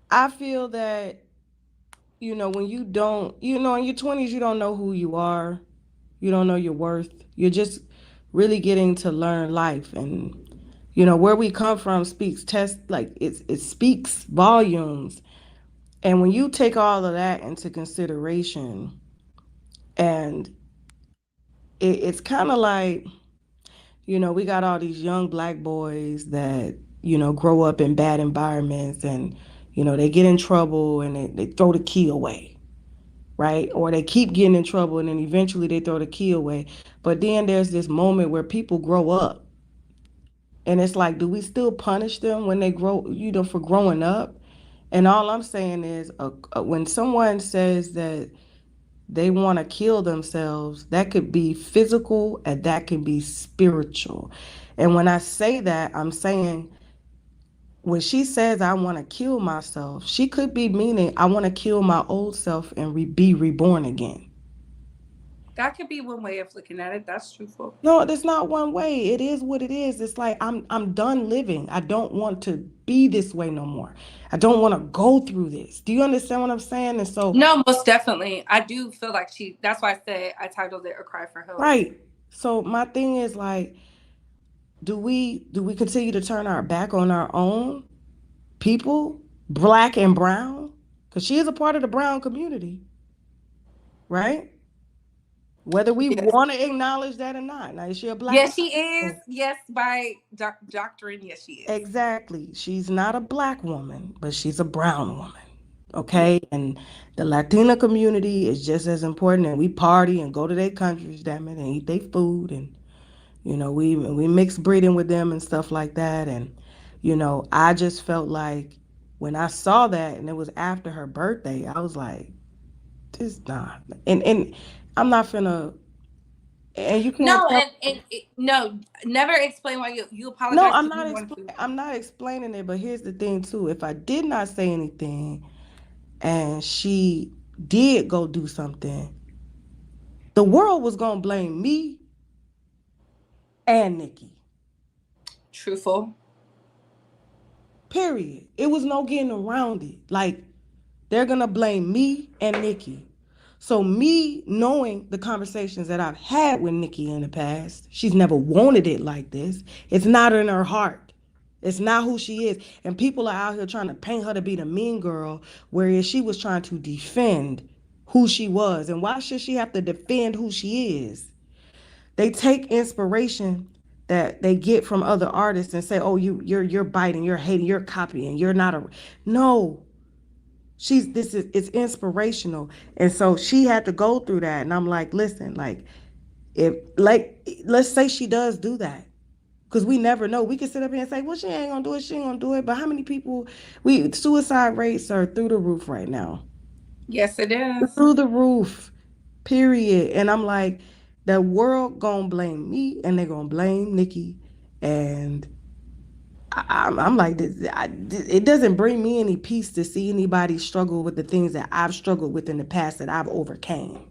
I feel that, when you don't, in your 20s, you don't know who you are. You don't know your worth. You're just really getting to learn life. And, where we come from speaks like it speaks volumes. And when you take all of that into consideration, and it's kind of like, we got all these young black boys that, grow up in bad environments and, they get in trouble and they throw the key away, right? Or they keep getting in trouble and then eventually they throw the key away. But then there's this moment where people grow up. And it's like, do we still punish them when they grow, for growing up? And all I'm saying is when someone says that they want to kill themselves, that could be physical and that can be spiritual. And when I say that, I'm saying when she says I want to kill myself, she could be meaning I want to kill my old self and be reborn again. That could be one way of looking at it. That's truthful. No, there's not one way. It is what it is. It's like I'm done living. I don't want to be this way no more. I don't want to go through this. Do you understand what I'm saying? And so, No, most definitely. I do feel like that's why I said I titled it A Cry for Help. right. So my thing is like, do we continue to turn our back on our own people, black and brown? Because she is a part of the brown community, right? Whether we Yes. want to acknowledge that or not. Now, is she a black Yes, woman? she is. No. Yes, by doctrine. Yes, she is. Exactly. She's not a black woman, but she's a brown woman. Yeah. Okay. And the Latina community is just as important. And we party and go to their countries, damn it, and eat their food. And, we mix breeding with them and stuff like that. And, I just felt like when I saw that and it was after her birthday, I was like, this not. And I'm not finna, and you can't No, tell. no, never explain why you No, apologize because you wanted to. I'm not explaining it, but here's the thing too. If I did not say anything and she did go do something, the world was gonna blame me and Nikki. Truthful. Period. It was no getting around it. Like they're gonna blame me and Nikki. So me knowing the conversations that I've had with Nikki in the past, she's never wanted it like this. It's not in her heart. It's not who she is. And people are out here trying to paint her to be the mean girl, whereas she was trying to defend who she was. And why should she have to defend who she is? They take inspiration that they get from other artists and say, "Oh, you're biting, you're hating, you're copying, you're not a." No, it's inspirational, and so she had to go through that, and I'm like, listen, like if like let's say she does do that. Because we never know. We can sit up here and say, well, she ain't gonna do it, she ain't gonna do it. But how many people suicide rates are through the roof right now? Yes, it is. Through the roof. Period. And I'm like, the world gonna blame me and they gonna blame Nikki. And I'm like, it doesn't bring me any peace to see anybody struggle with the things that I've struggled with in the past that I've overcame.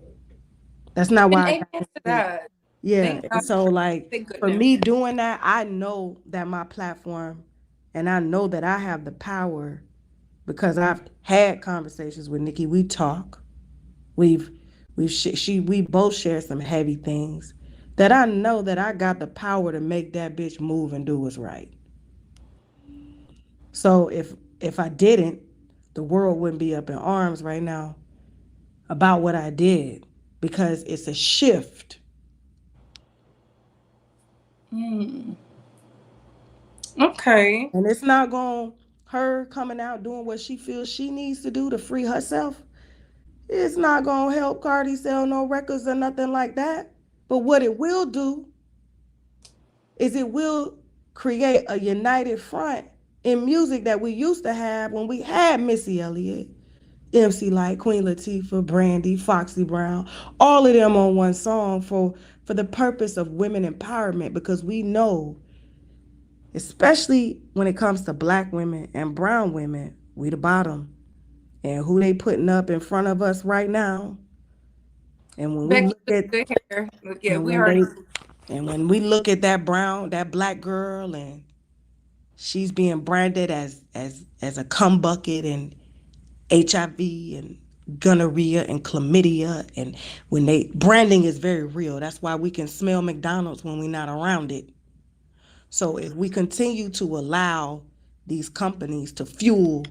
That's not And why I amen got to into. that. Yeah. Thank And God. so, like, Thank for goodness. me doing that, I know that my platform and I know that I have the power because I've had conversations with Nikki. We talk. We've we both share some heavy things that I know that I got the power to make that bitch move and do what's right. So if I didn't, the world wouldn't be up in arms right now about what I did because it's a shift. Mm. Okay. And it's not going her coming out doing what she feels she needs to do to free herself. It's not going to help Cardi sell no records or nothing like that. But what it will do is it will create a united front in music that we used to have when we had Missy Elliott, MC Light, Queen Latifah, Brandy, Foxy Brown, all of them on one song for the purpose of women empowerment because we know, especially when it comes to black women and brown women, we the bottom. And who they putting up in front of us right now. And when we Becky look with at the good hair. Yeah, and we when already. they and when we look at that black girl and she's being branded as a cum bucket and HIV and gonorrhea and chlamydia and when they branding is very real. That's why we can smell McDonald's when we're not around it. So if we continue to allow these companies to fuel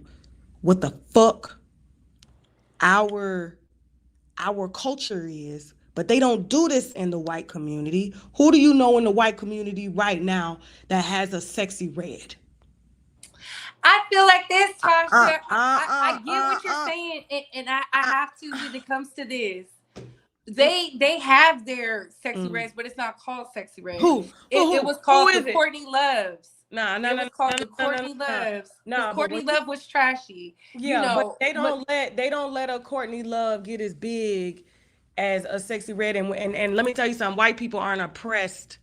what the fuck our culture is, but they don't do this in the white community. Who do you know in the white community right now that has a sexy red? I feel like this, Uh, Tasha. uh, I uh, get uh, what you're uh, saying, and I uh, have to when it comes to this. mm, They have their sexy mm. reds, but it's not called sexy red. Who? It was Who called the is it? Courtney Loves. Nah, no, It no, was no, called no, the no, no, Courtney no. Loves because No, but Courtney when you Love was trashy, yeah, but they But don't let a Courtney Love get as big as a sexy red and let me tell you something, white people aren't oppressed.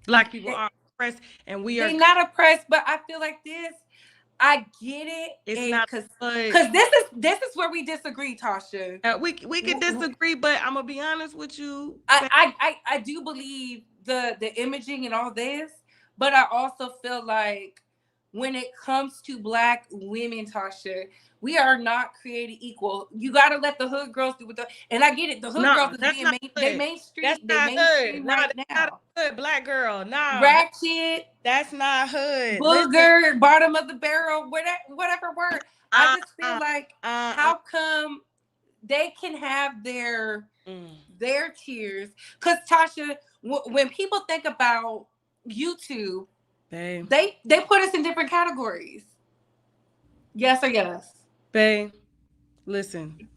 Black people they are oppressed and we are they not oppressed. But I feel like this. I get it, it's and not good. because this is where we disagree, Tasha. We could disagree, but I'm gonna be honest with you. I do believe the imaging and all this, but I also feel like when it comes to black women, Tasha, we are not created equal. You gotta let the hood girls do what and I get it. The hood No, girls is that's being not they hood. That's mainstream, they not hood. mainstream No, right that's not now. a hood black girl. No, Ratchet, that's not hood. Listen, booger, bottom of the barrel, whatever word. I uh, just feel uh, like uh, how come they can have mm, their tears? Because Tasha, when people think about YouTube, babe, they put us in different categories. Yes or yes? babe, listen.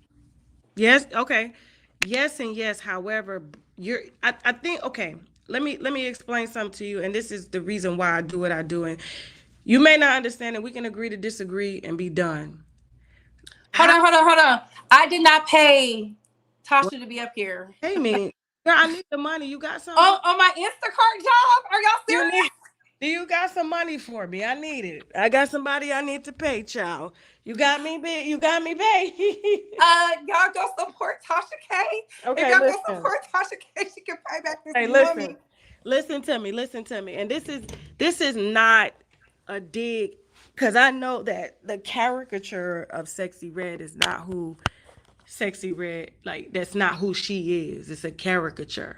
Yes, okay. Yes and yes. However, I think okay. Let me explain something to you, and this is the reason why I do what I do. And you may not understand it. We can agree to disagree and be done. Hold How on, hold on, hold on. I did not pay Tasha to be up here. Hey man, girl, I need the money. You got some? On my Instacart job? Are y'all You need? serious? Do you got some money for me? I need it. I got somebody I need to pay, child. You got me, big. You got me, babe. Y'all go support Tasha K. If Okay, y'all go listen. support Tasha K, she can pay back this Hey, listen. money. Listen to me. Listen to me. And this is not a dig, because I know that the caricature of Sexy Red is not who Sexy Red, like that's not who she is. It's a caricature.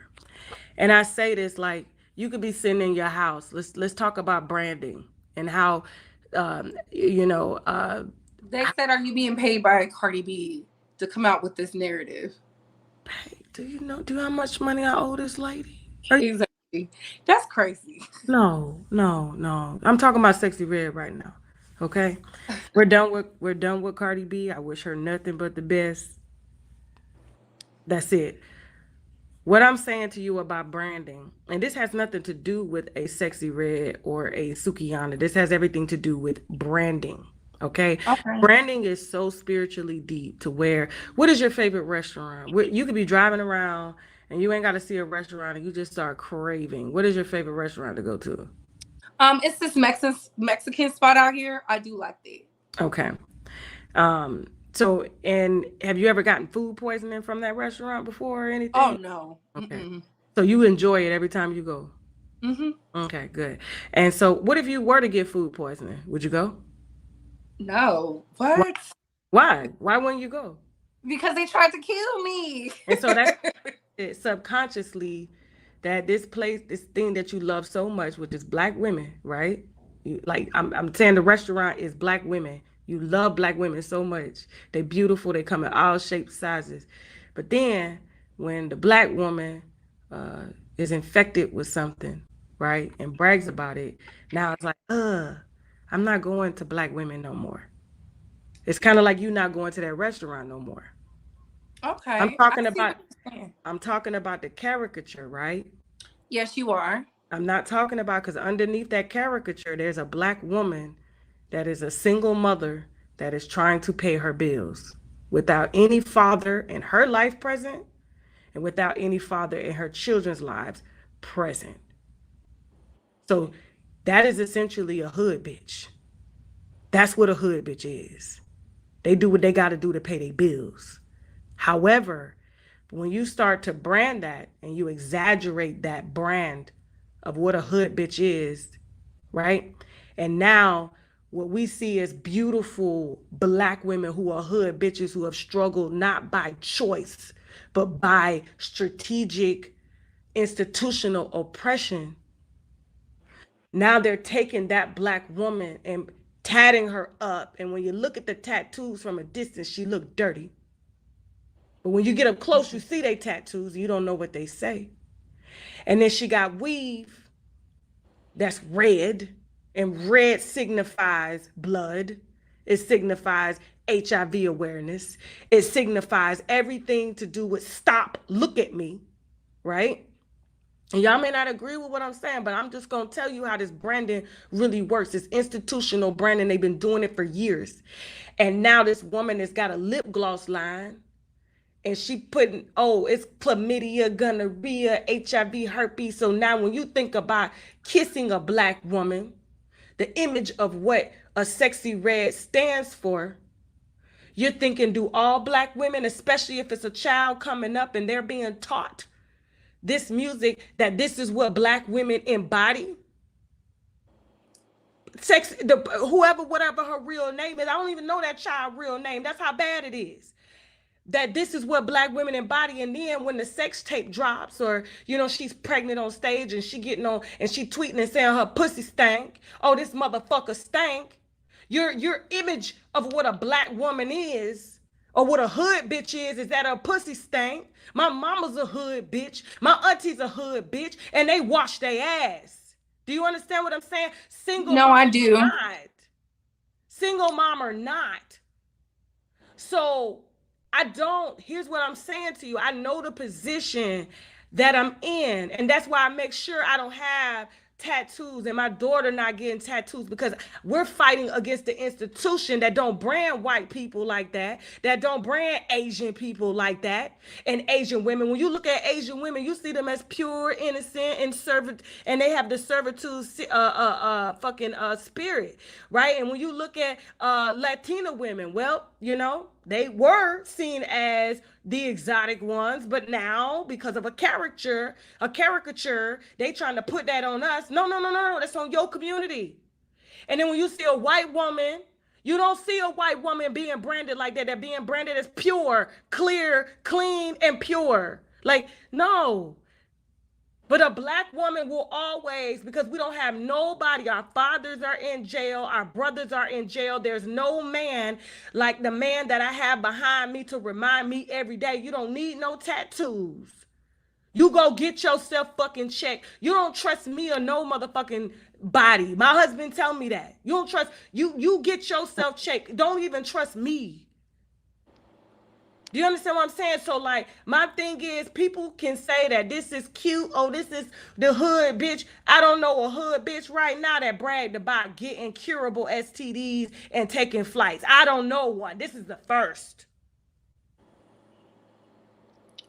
And I say this like you could be sitting in your house. Let's talk about branding and how you know They said, "Are you being paid by Cardi B to come out with this narrative?" hey, do you know how much money I owe this lady? Exactly. That's crazy. No. I'm talking about Sexy Red right now. Okay? We're done with Cardi B. I wish her nothing but the best. That's it. What I'm saying to you about branding, and this has nothing to do with a Sexy Red or a Sukiyana. This has everything to do with branding. Okay? Okay. Branding is so spiritually deep to where, what is your favorite restaurant? You could be driving around and you ain't got to see a restaurant and you just start craving. What is your favorite restaurant to go to? It's this Mexican spot out here. I do like that. Okay. Um, so, and have you ever gotten food poisoning from that restaurant before or Oh anything? no. Okay. Mm-mm. So you enjoy it every time you go. Mm-hmm. Okay, good. And so, what if you were to get food poisoning? Would you go? No. Why? What? Why wouldn't you go? Because they tried to kill me. And so that's it subconsciously that this thing that you love so much, which is black women, right? I'm saying the restaurant is black women. You love black women so much. They're beautiful. They come in all shapes, sizes. But then when the black woman uh, is infected with something, right, and brags about it, now it's like, I'm not going to black women no more. It's kind of like you not going to that restaurant no more. I'm Okay. I talking see about what you're saying. I'm talking about the caricature, right? Yes, you are. I'm not talking about because underneath that caricature, there's a black woman that is a single mother that is trying to pay her bills without any father in her life present and without any father in her children's lives present. So that is essentially a hood bitch. That's what a hood bitch is. They do what they got to do to pay their bills. However, when you start to brand that and you exaggerate that brand of what a hood bitch is, right? And now what we see as beautiful black women who are hood bitches who have struggled not by choice, but by strategic institutional oppression. Now they're taking that black woman and tatting her up. And when you look at the tattoos from a distance, she look dirty. But when you get up close, you see they tattoos, you don't know what they say. And then she got weave that's red, and red signifies blood. It signifies HIV awareness. It signifies everything to do with stop, look at me, right? And y'all may not agree with what I'm saying, but I'm just going to tell you how this branding really works. It's institutional branding. They've been doing it for years. And now this woman has got a lip gloss line and she putting, oh, it's chlamydia, gonorrhea, HIV, herpes. So now when you think about kissing a black woman, the image of what a sexy red stands for, you're thinking, do all black women, especially if it's a child coming up and they're being taught this music, that this is what black women embody? Whoever, whatever her real name is, I don't even know that child's real name. That's how bad it is. That this is what black women embody. And then when the sex tape drops, or she's pregnant on stage and she getting on and she tweeting and saying her pussy stank, oh, this motherfucker stank, your image of what a black woman is or what a hood bitch is that her pussy stank. My mama's a hood bitch, my auntie's a hood bitch, and they wash their ass. Do you understand what I'm saying? Single No, mom I or do. not, single mom or not. So here's what I'm saying to you. I know the position that I'm in. And that's why I make sure I don't have tattoos and my daughter not getting tattoos, because we're fighting against the institution that don't brand white people like that don't brand Asian people like that, and Asian women. When you look at Asian women, you see them as pure, innocent, and and they have the servitude fucking spirit, right? And when you look at Latina women, well, they were seen as the exotic ones, but now because of a caricature, they trying to put that on us. No, that's on your community. And then when you see a white woman, you don't see a white woman being branded like that. They're being branded as pure, clear, clean, and pure. Like, no. But a black woman will always, because we don't have nobody, our fathers are in jail, our brothers are in jail. There's no man like the man that I have behind me to remind me every day, you don't need no tattoos. You go get yourself fucking checked. You don't trust me or no motherfucking body. My husband tell me that. You don't trust you. You get yourself checked. Don't even trust me. Do you understand what I'm saying? So, like, my thing is, people can say that this is cute. Oh, this is the hood bitch. I don't know a hood bitch right now that bragged about getting curable STDs and taking flights. I don't know one. This is the first.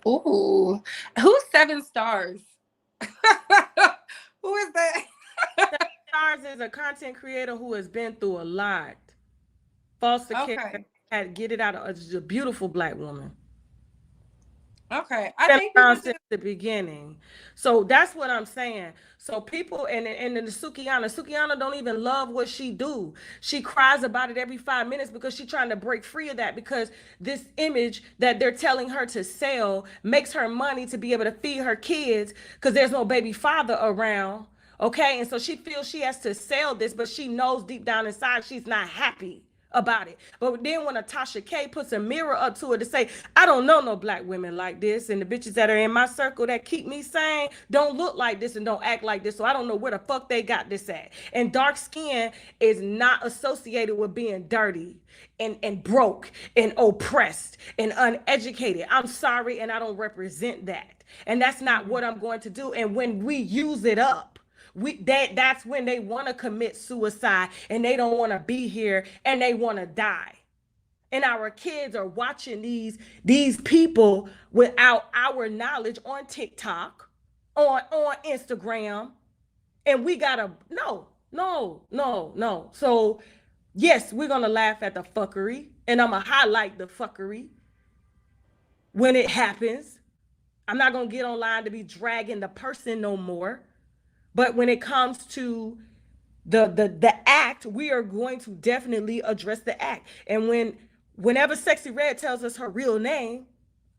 Ooh, who's 7 stars? Who is that? Stars is a content creator who has been through a lot. Foster care, Okay. had to get it out of. She's a beautiful black woman. Okay, I think people Since the beginning. So that's what I'm saying. So people and the Sukiana don't even love what she do. She cries about it every 5 minutes because she's trying to break free of that, because this image that they're telling her to sell makes her money to be able to feed her kids because there's no baby father around. Okay, and so she feels she has to sell this, but she knows deep down inside she's not happy about it. But then when a Tasha K puts a mirror up to it to say, I don't know no black women like this, and the bitches that are in my circle that keep me sane don't look like this and don't act like this, so I don't know where the fuck they got this at. And dark skin is not associated with being dirty and broke and oppressed and uneducated. I'm sorry, and I don't represent that. And that's not what I'm going to do. And when we use it up, that's when they want to commit suicide and they don't want to be here and they want to die. And our kids are watching these people without our knowledge on TikTok, on Instagram, and we gotta no. So yes, we're gonna laugh at the fuckery, and I'm gonna highlight the fuckery when it happens. I'm not gonna get online to be dragging the person no more. But when it comes to the act, we are going to definitely address the act. And whenever Sexy Red tells us her real name,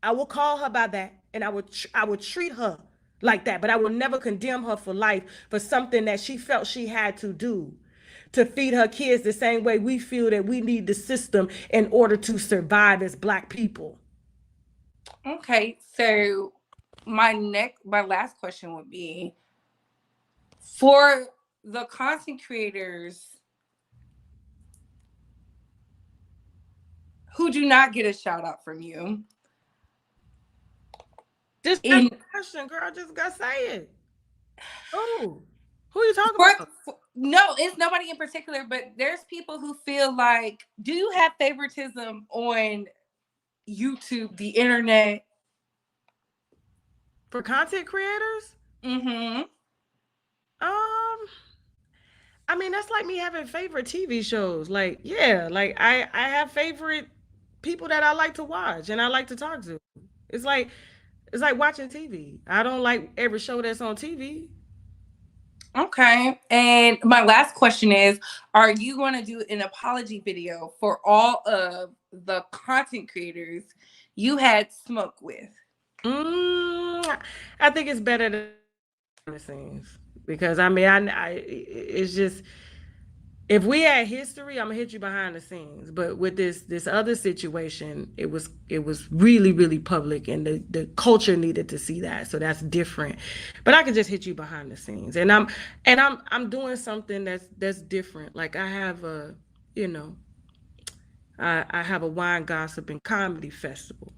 I will call her by that, and I would treat her like that. But I will never condemn her for life for something that she felt she had to do to feed her kids the same way we feel that we need the system in order to survive as black people. Okay, so my last question would be, for the content creators who do not get a shout out from you. Just question, girl. I just gotta say it. Oh, who are you talking about? No, it's nobody in particular, but there's people who feel like, do you have favoritism on YouTube, the internet? For content creators? Mm-hmm. I mean, that's like me having favorite TV shows. Like, yeah, like I have favorite people that I like to watch and I like to talk to. It's like watching TV. I don't like every show that's on TV. Okay. And my last question is, are you going to do an apology video for all of the content creators you had smoke with? I think it's better than the scenes, because I mean, it's just, if we had history, I'm gonna hit you behind the scenes. But with this other situation, it was really, really public, and the culture needed to see that. So that's different. But I could just hit you behind the scenes, and I'm doing something that's different. Like I have a, I have a wine gossip and comedy festival.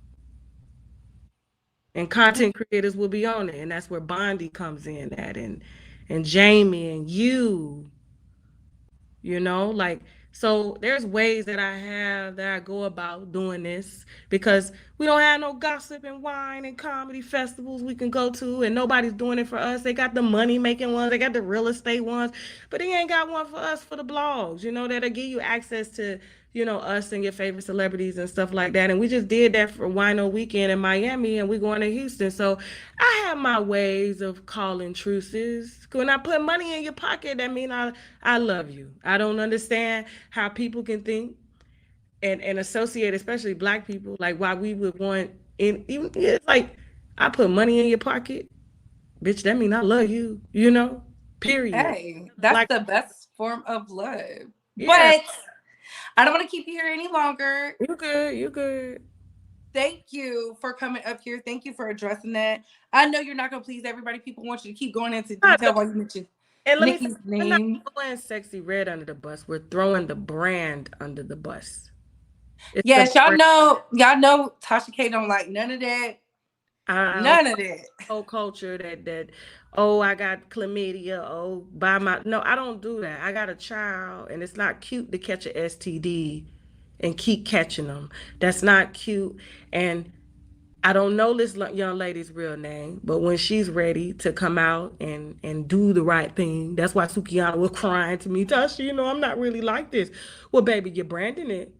And content creators will be on it, and that's where Bondi comes in at, and Jamie and like, so there's ways that I go about doing this, because we don't have no gossip and wine and comedy festivals we can go to, and nobody's doing it for us. They got the money making ones, they got the real estate ones, but they ain't got one for us, for the blogs, that'll give you access to us and your favorite celebrities and stuff like that. And we just did that for Wino Weekend in Miami, and we're going to Houston. So I have my ways of calling truces. When I put money in your pocket, that means I love you. I don't understand how people can think and associate, especially black people, like why we would want, even it's like, I put money in your pocket, bitch, that means I love you, period. Hey, that's like the best form of love. Yeah. But I don't want to keep you here any longer. You good. thank you for coming up here. Thank you for addressing that. I know you're not gonna please everybody. People want you to keep going into detail while you mention And let me say, Nikki's we're not name. throwing Sexy Red under the bus. We're throwing the brand under the bus. It's the Yes, brand. y'all know Tasha K don't like none of that. I don't None of that. whole culture that oh, I got chlamydia, oh, by my no, I don't do that. I got a child, and it's not cute to catch a STD and keep catching them. That's not cute. And I don't know this young lady's real name, but when she's ready to come out and do the right thing, that's why Sukiana was crying to me, Tasha, I'm not really like this. Well, baby, you're branding it.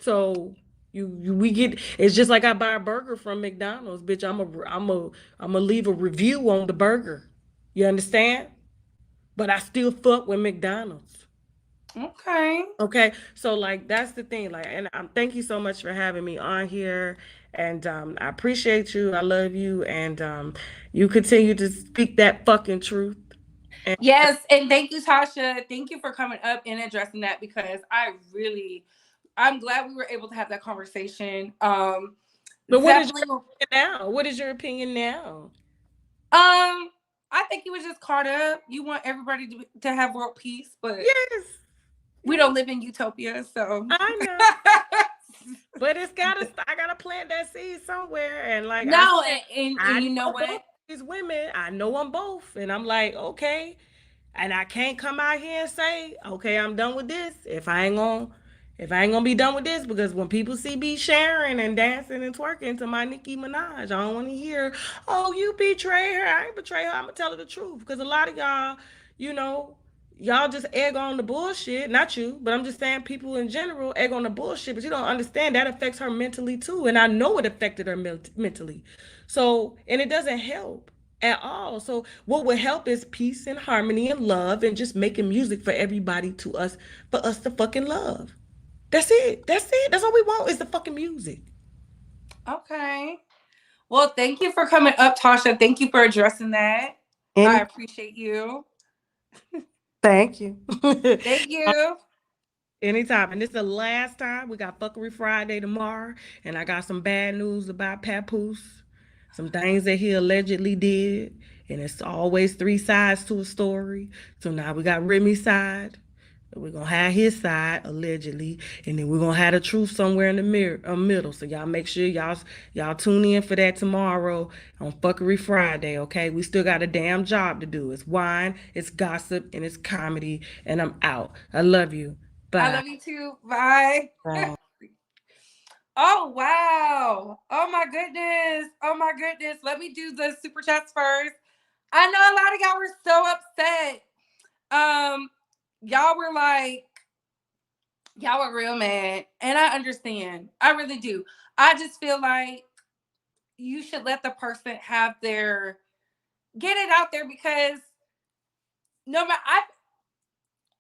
So we get it's just like I buy a burger from McDonald's, bitch. I'm a leave a review on the burger. You understand? But I still fuck with McDonald's. Okay. Okay, so like that's the thing. Like, and thank you so much for having me on here, and I appreciate you. I love you, and you continue to speak that fucking truth. And Yes, and thank you, Tasha. Thank you for coming up and addressing that because I'm glad we were able to have that conversation. but what is Definitely. your opinion now? What is your opinion now? I think you was just caught up. You want everybody to have world peace, but Yes, we don't live in utopia, so. I know. But I gotta plant that seed somewhere. And like I No, said, and I you know know both what? of these women. I know them both. And I'm like, okay. And I can't come out here and say, okay, I'm done with this. If I ain't gonna be done with this, because when people see me sharing and dancing and twerking to my Nicki Minaj, I don't want to hear, oh, you betray her. I ain't betray her. I'm gonna tell her the truth. Because a lot of y'all, you know, y'all just egg on the bullshit. Not you, but I'm just saying people in general egg on the bullshit. But you don't understand that affects her mentally too. And I know it affected her mentally. So, and it doesn't help at all. So what would help is peace and harmony and love and just making music for everybody for us to fucking love. That's it. That's it. That's all we want is the fucking music. Okay. Well, thank you for coming up, Tasha. Thank you for addressing that. I Any appreciate you. Thank you. Thank you. Anytime. And this is the last time. We got Fuckery Friday tomorrow. And I got some bad news about Papoose. Some things that he allegedly did. And it's always three sides to a story. So now we got Remy's side. We're gonna have his side allegedly, and then we're gonna have the truth somewhere in the middle. So y'all make sure y'all tune in for that tomorrow on Fuckery Friday. Okay, we still got a damn job to do. It's wine, it's gossip, and it's comedy. And I'm out. I love you. I Bye. love you too. Bye. Bye. Oh, wow. Oh, my goodness. Oh, my goodness. Let me do the super chats first. I know a lot of y'all were so upset. Y'all were like, y'all were real mad. And I understand. I really do. I just feel like you should let the person have get it out there because no matter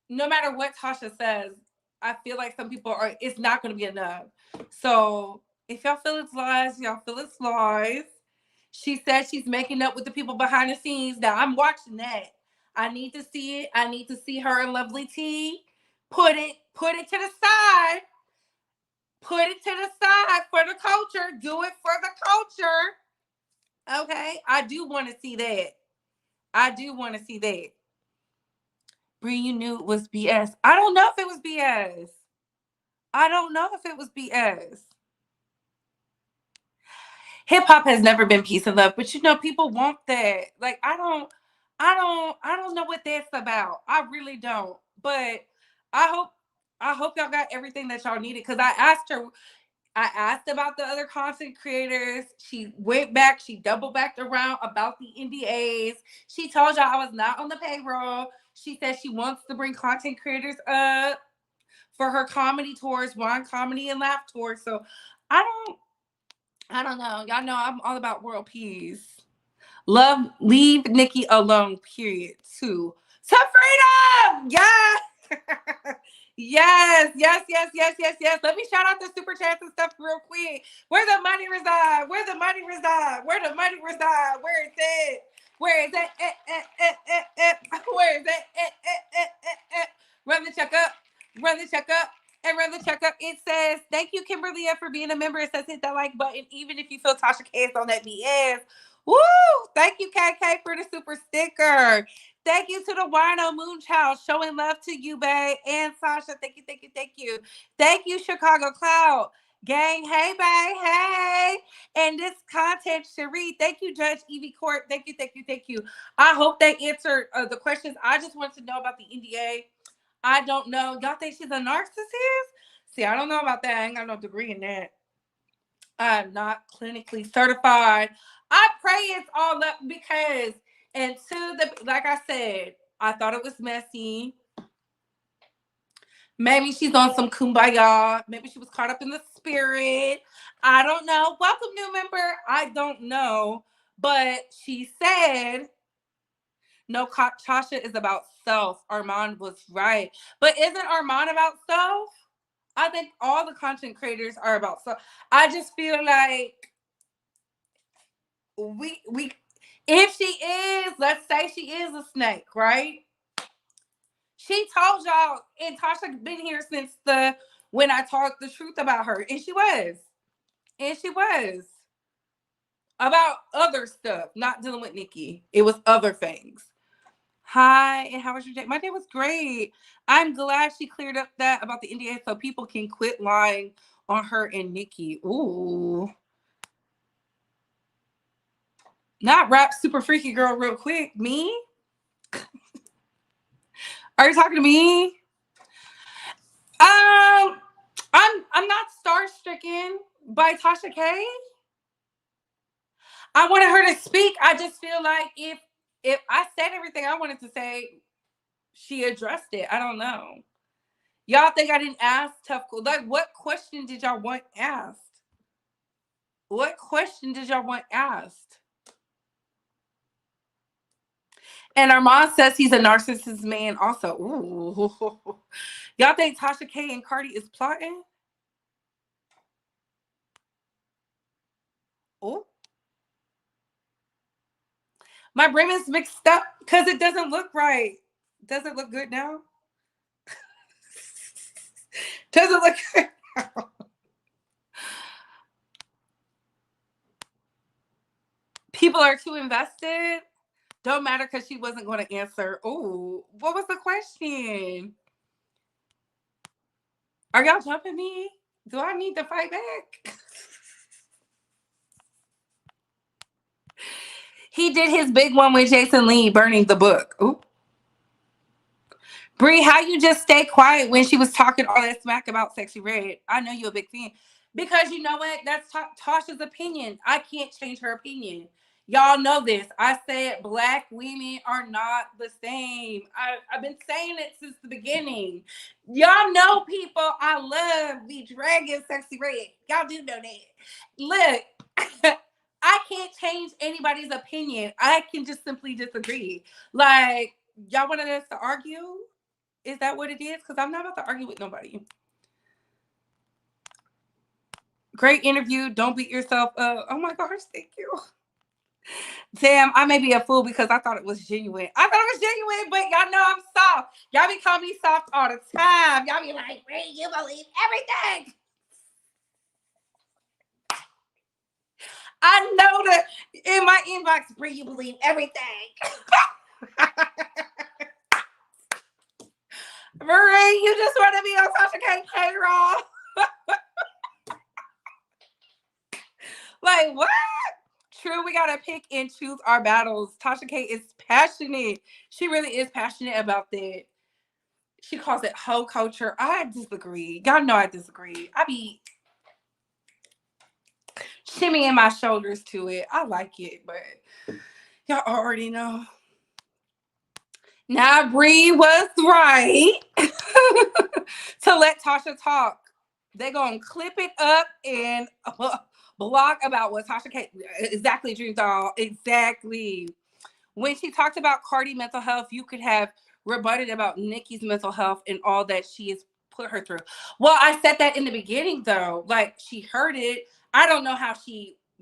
no matter what Tasha says, I feel like some people it's not gonna be enough. So if y'all feel it's lies, y'all feel it's lies. She said she's making up with the people behind the scenes. Now I'm watching that. I need to see it. I need to see her and Lovely T. Put it to the side. Put it to the side for the culture. Do it for the culture. Okay. I do want to see that. I do want to see that. Bree, you knew it was BS. I don't know if it was BS. I don't know if it was BS. Hip hop has never been peace and love, but people want that. Like I don't know what that's about. I really don't. But I hope y'all got everything that y'all needed. Cause I asked about the other content creators. She went back, she double backed around about the NDAs. She told y'all I was not on the payroll. She said she wants to bring content creators up for her comedy tours, wine comedy and laugh tours. So I don't know. Y'all know I'm all about world peace. Leave Nikki alone, period. To freedom! Yes! yes. Let me shout out the super chats and stuff real quick. Where the money reside? Where the money reside? Where the money reside? Where is it? Where is it? Where is it? Run the check up. Run the check up. and run the checkup. It says, thank you, Kimberly, for being a member. It says hit that like button, even if you feel Tasha K is on that BS. Woo! Thank you, KK, for the super sticker. Thank you to the Wino Moonchild, showing love to you, babe. And Sasha, thank you, thank you, thank you. Thank you, Chicago Cloud. Gang, hey, babe, hey. And this content, Cherie, thank you, Judge Evie Court. Thank you, thank you, thank you. I hope they answered the questions. I just want to know about the NDA. I don't know. Y'all think she's a narcissist? See, I don't know about that. I ain't got no degree in that. I'm not clinically certified. I pray it's all up because, and to the, like I said, I thought it was messy. Maybe she's on some kumbaya. Maybe she was caught up in the spirit. I don't know. Welcome, new member. I don't know. But she said, no, Tasha is about self. Armand was right. But isn't Armand about self? I think all the content creators are about self. I just feel like we if she is, let's say she is a snake, right? She told y'all, and Tasha been here since the when I talked the truth about her, and she was, about other stuff, not dealing with Nikki. It was other things. Hi, and how was your day? My day was great. I'm glad she cleared up that about the NDA so people can quit lying on her and Nikki. Ooh. Not rap super freaky girl real quick. Me? Are you talking to me? I'm not star stricken by Tasha K. I wanted her to speak. I just feel like if I said everything I wanted to say, she addressed it. I don't know. Y'all think I didn't ask tough? Like, what question did y'all want asked? What question did y'all want asked? And Armand says he's a narcissist man also. Ooh. Y'all think Tasha K and Cardi is plotting? Oh. My brain is mixed up because it doesn't look right. Does it look good now? Does it look good now? People are too invested. Don't matter because she wasn't going to answer. Oh, what was the question? Are y'all jumping me? Do I need to fight back? He did his big one with Jason Lee burning the book. Ooh. Bree, how you just stay quiet when she was talking all that smack about Sexy Red? I know you're a big fan. Because you know what? That's Tasha's opinion. I can't change her opinion. Y'all know this. I said black women are not the same. I've been saying it since the beginning. Y'all know, people, I love the dragon Sexy Red. Y'all do know that. Look, I can't change anybody's opinion. I can just simply disagree. Like, y'all wanted us to argue? Is that what it is? Because I'm not about to argue with nobody. Great interview. Don't beat yourself up. Oh my gosh, thank you. Damn, I may be a fool because I thought it was genuine. I thought it was genuine, but y'all know I'm soft. Y'all be calling me soft all the time. Y'all be like, Ray, you believe everything. I know that in my inbox, Bree, you believe everything. Marie, you just want to be on Tasha K payroll. Like, what? True, we gotta pick and choose our battles. Tasha K is passionate. She really is passionate about that. She calls it hoe culture. I disagree. Y'all know I disagree. I be shimmying my shoulders to it. I like it, but y'all already know. Now Bree was right to let Tasha talk. They gonna clip it up and blog about what Tasha K exactly, Dream Doll. Exactly. When she talked about Cardi mental health, you could have rebutted about Nikki's mental health and all that she has put her through. Well, I said that in the beginning though. Like, she heard it. I don't know how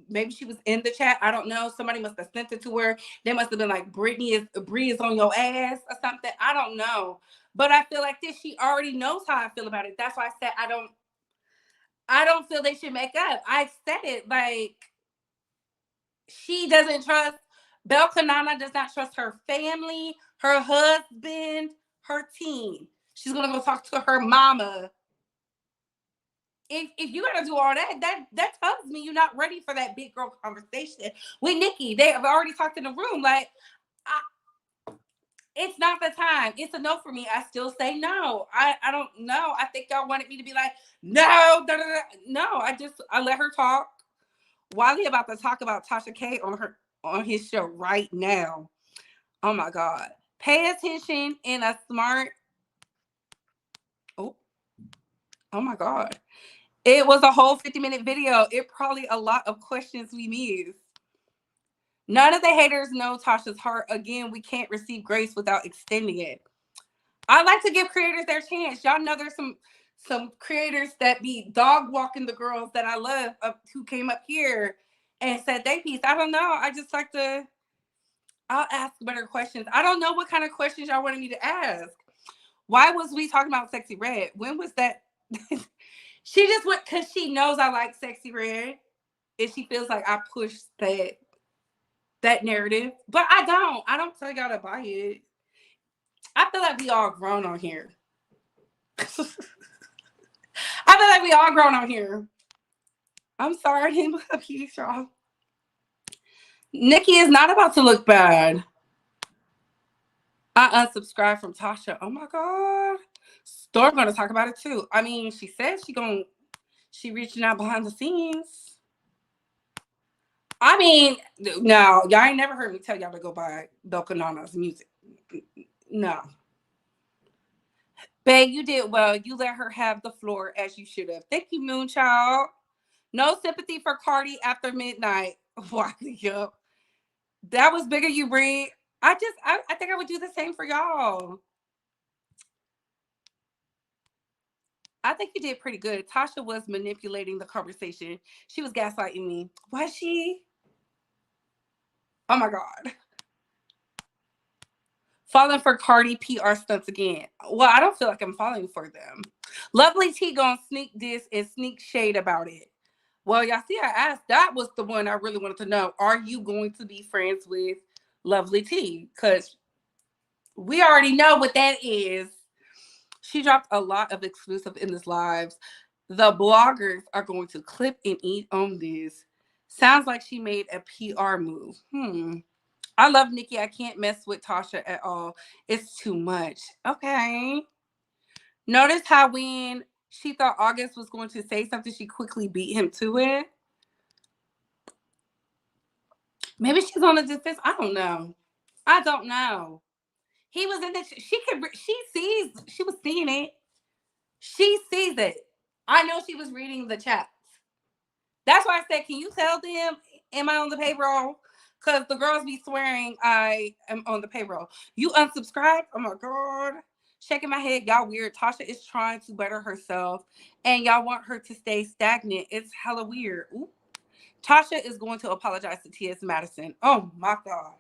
maybe she was in the chat. I don't know. Somebody must have sent it to her. They must have been like, Bree is on your ass or something. I don't know. But I feel like this, she already knows how I feel about it. That's why I said I don't feel they should make up. I said it, like, she doesn't trust, Belkanana does not trust her family, her husband, her team. She's gonna go talk to her mama. If you gotta do all that tells me you're not ready for that big girl conversation with Nikki. They have already talked in the room. Like, it's not the time. It's a no for me. I still say no. I don't know. I think y'all wanted me to be like, no, da, da, da. No. I let her talk. Wiley about to talk about Tasha K on his show right now. Oh my God. Pay attention in a smart. Oh my God. It was a whole 50-minute video. It probably a lot of questions we missed. None of the haters know Tasha's heart. Again, we can't receive grace without extending it. I like to give creators their chance. Y'all know there's some creators that be dog walking the girls that I love who came up here and said they piece. I don't know. I just like to, I'll ask better questions. I don't know what kind of questions y'all wanted me to ask. Why was we talking about Sexy Red? When was that? She just went because she knows I like Sexy Red. And she feels like I pushed that narrative. But I don't tell y'all to buy it. I feel like we all grown on here. I feel like we all grown on here. I'm sorry, I didn't look up Keith, y'all. Nikki is not about to look bad. I unsubscribed from Tasha. Oh my God. Storm gonna talk about it too. I mean, she said she reaching out behind the scenes. I mean, no, y'all ain't never heard me tell y'all to go buy Belkanana's music. No. Babe, you did well. You let her have the floor as you should have. Thank you, Moonchild. No sympathy for Cardi after midnight. Why, yo? That was bigger, you Bree. I think I would do the same for y'all. I think you did pretty good. Tasha was manipulating the conversation. She was gaslighting me. Was she? Oh my God. Falling for Cardi PR stunts again. Well, I don't feel like I'm falling for them. Lovely T gonna sneak this and sneak shade about it. Well, y'all see, I asked. That was the one I really wanted to know. Are you going to be friends with Lovely T? Because we already know what that is. She dropped a lot of exclusive in this lives. The bloggers are going to clip and eat on this. Sounds like she made a PR move. I love Nikki. I can't mess with Tasha at all. It's too much. Okay. Notice how when she thought August was going to say something, she quickly beat him to it. Maybe she's on a defense. I don't know. He was in the. She was seeing it. She sees it. I know she was reading the chats. That's why I said, can you tell them, am I on the payroll? Because the girls be swearing I am on the payroll. You unsubscribed? Oh my God. Shaking my head. Y'all weird. Tasha is trying to better herself and y'all want her to stay stagnant. It's hella weird. Ooh. Tasha is going to apologize to T.S. Madison. Oh my God.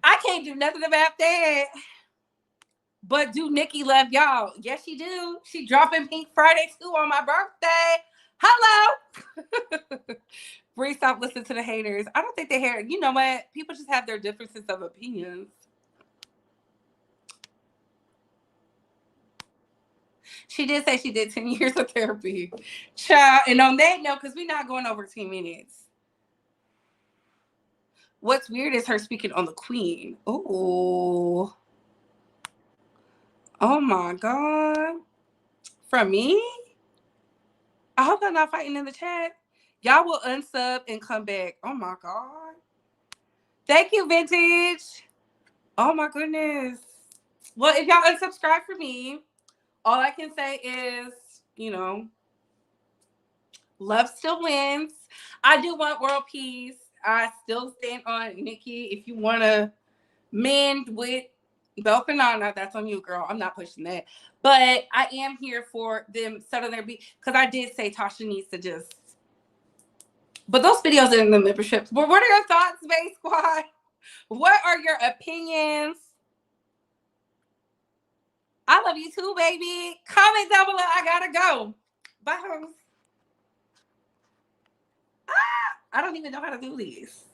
I can't do nothing about that. But do Nikki love y'all? Yes, she do. She dropping Pink Friday too on my birthday. Hello. Bree, stop listening to the haters. I don't think they hear. You know what? People just have their differences of opinions. She did say she did 10 years of therapy. Child, and on that note, because we're not going over 10 minutes. What's weird is her speaking on the queen. Oh. Oh my God. From me? I hope I'm not fighting in the chat. Y'all will unsub and come back. Oh my God. Thank you, Vintage. Oh my goodness. Well, if y'all unsubscribe for me, all I can say is, love still wins. I do want world peace. I still stand on Nikki. If you want to mend with Belkanana, that's on you, girl. I'm not pushing that. But I am here for them settle their beat. Because I did say Tasha needs to just. But those videos are in the memberships. But what are your thoughts, Bay Squad? What are your opinions? I love you too, baby. Comment down below. I gotta go. Bye, hoes. I don't even know how to do this.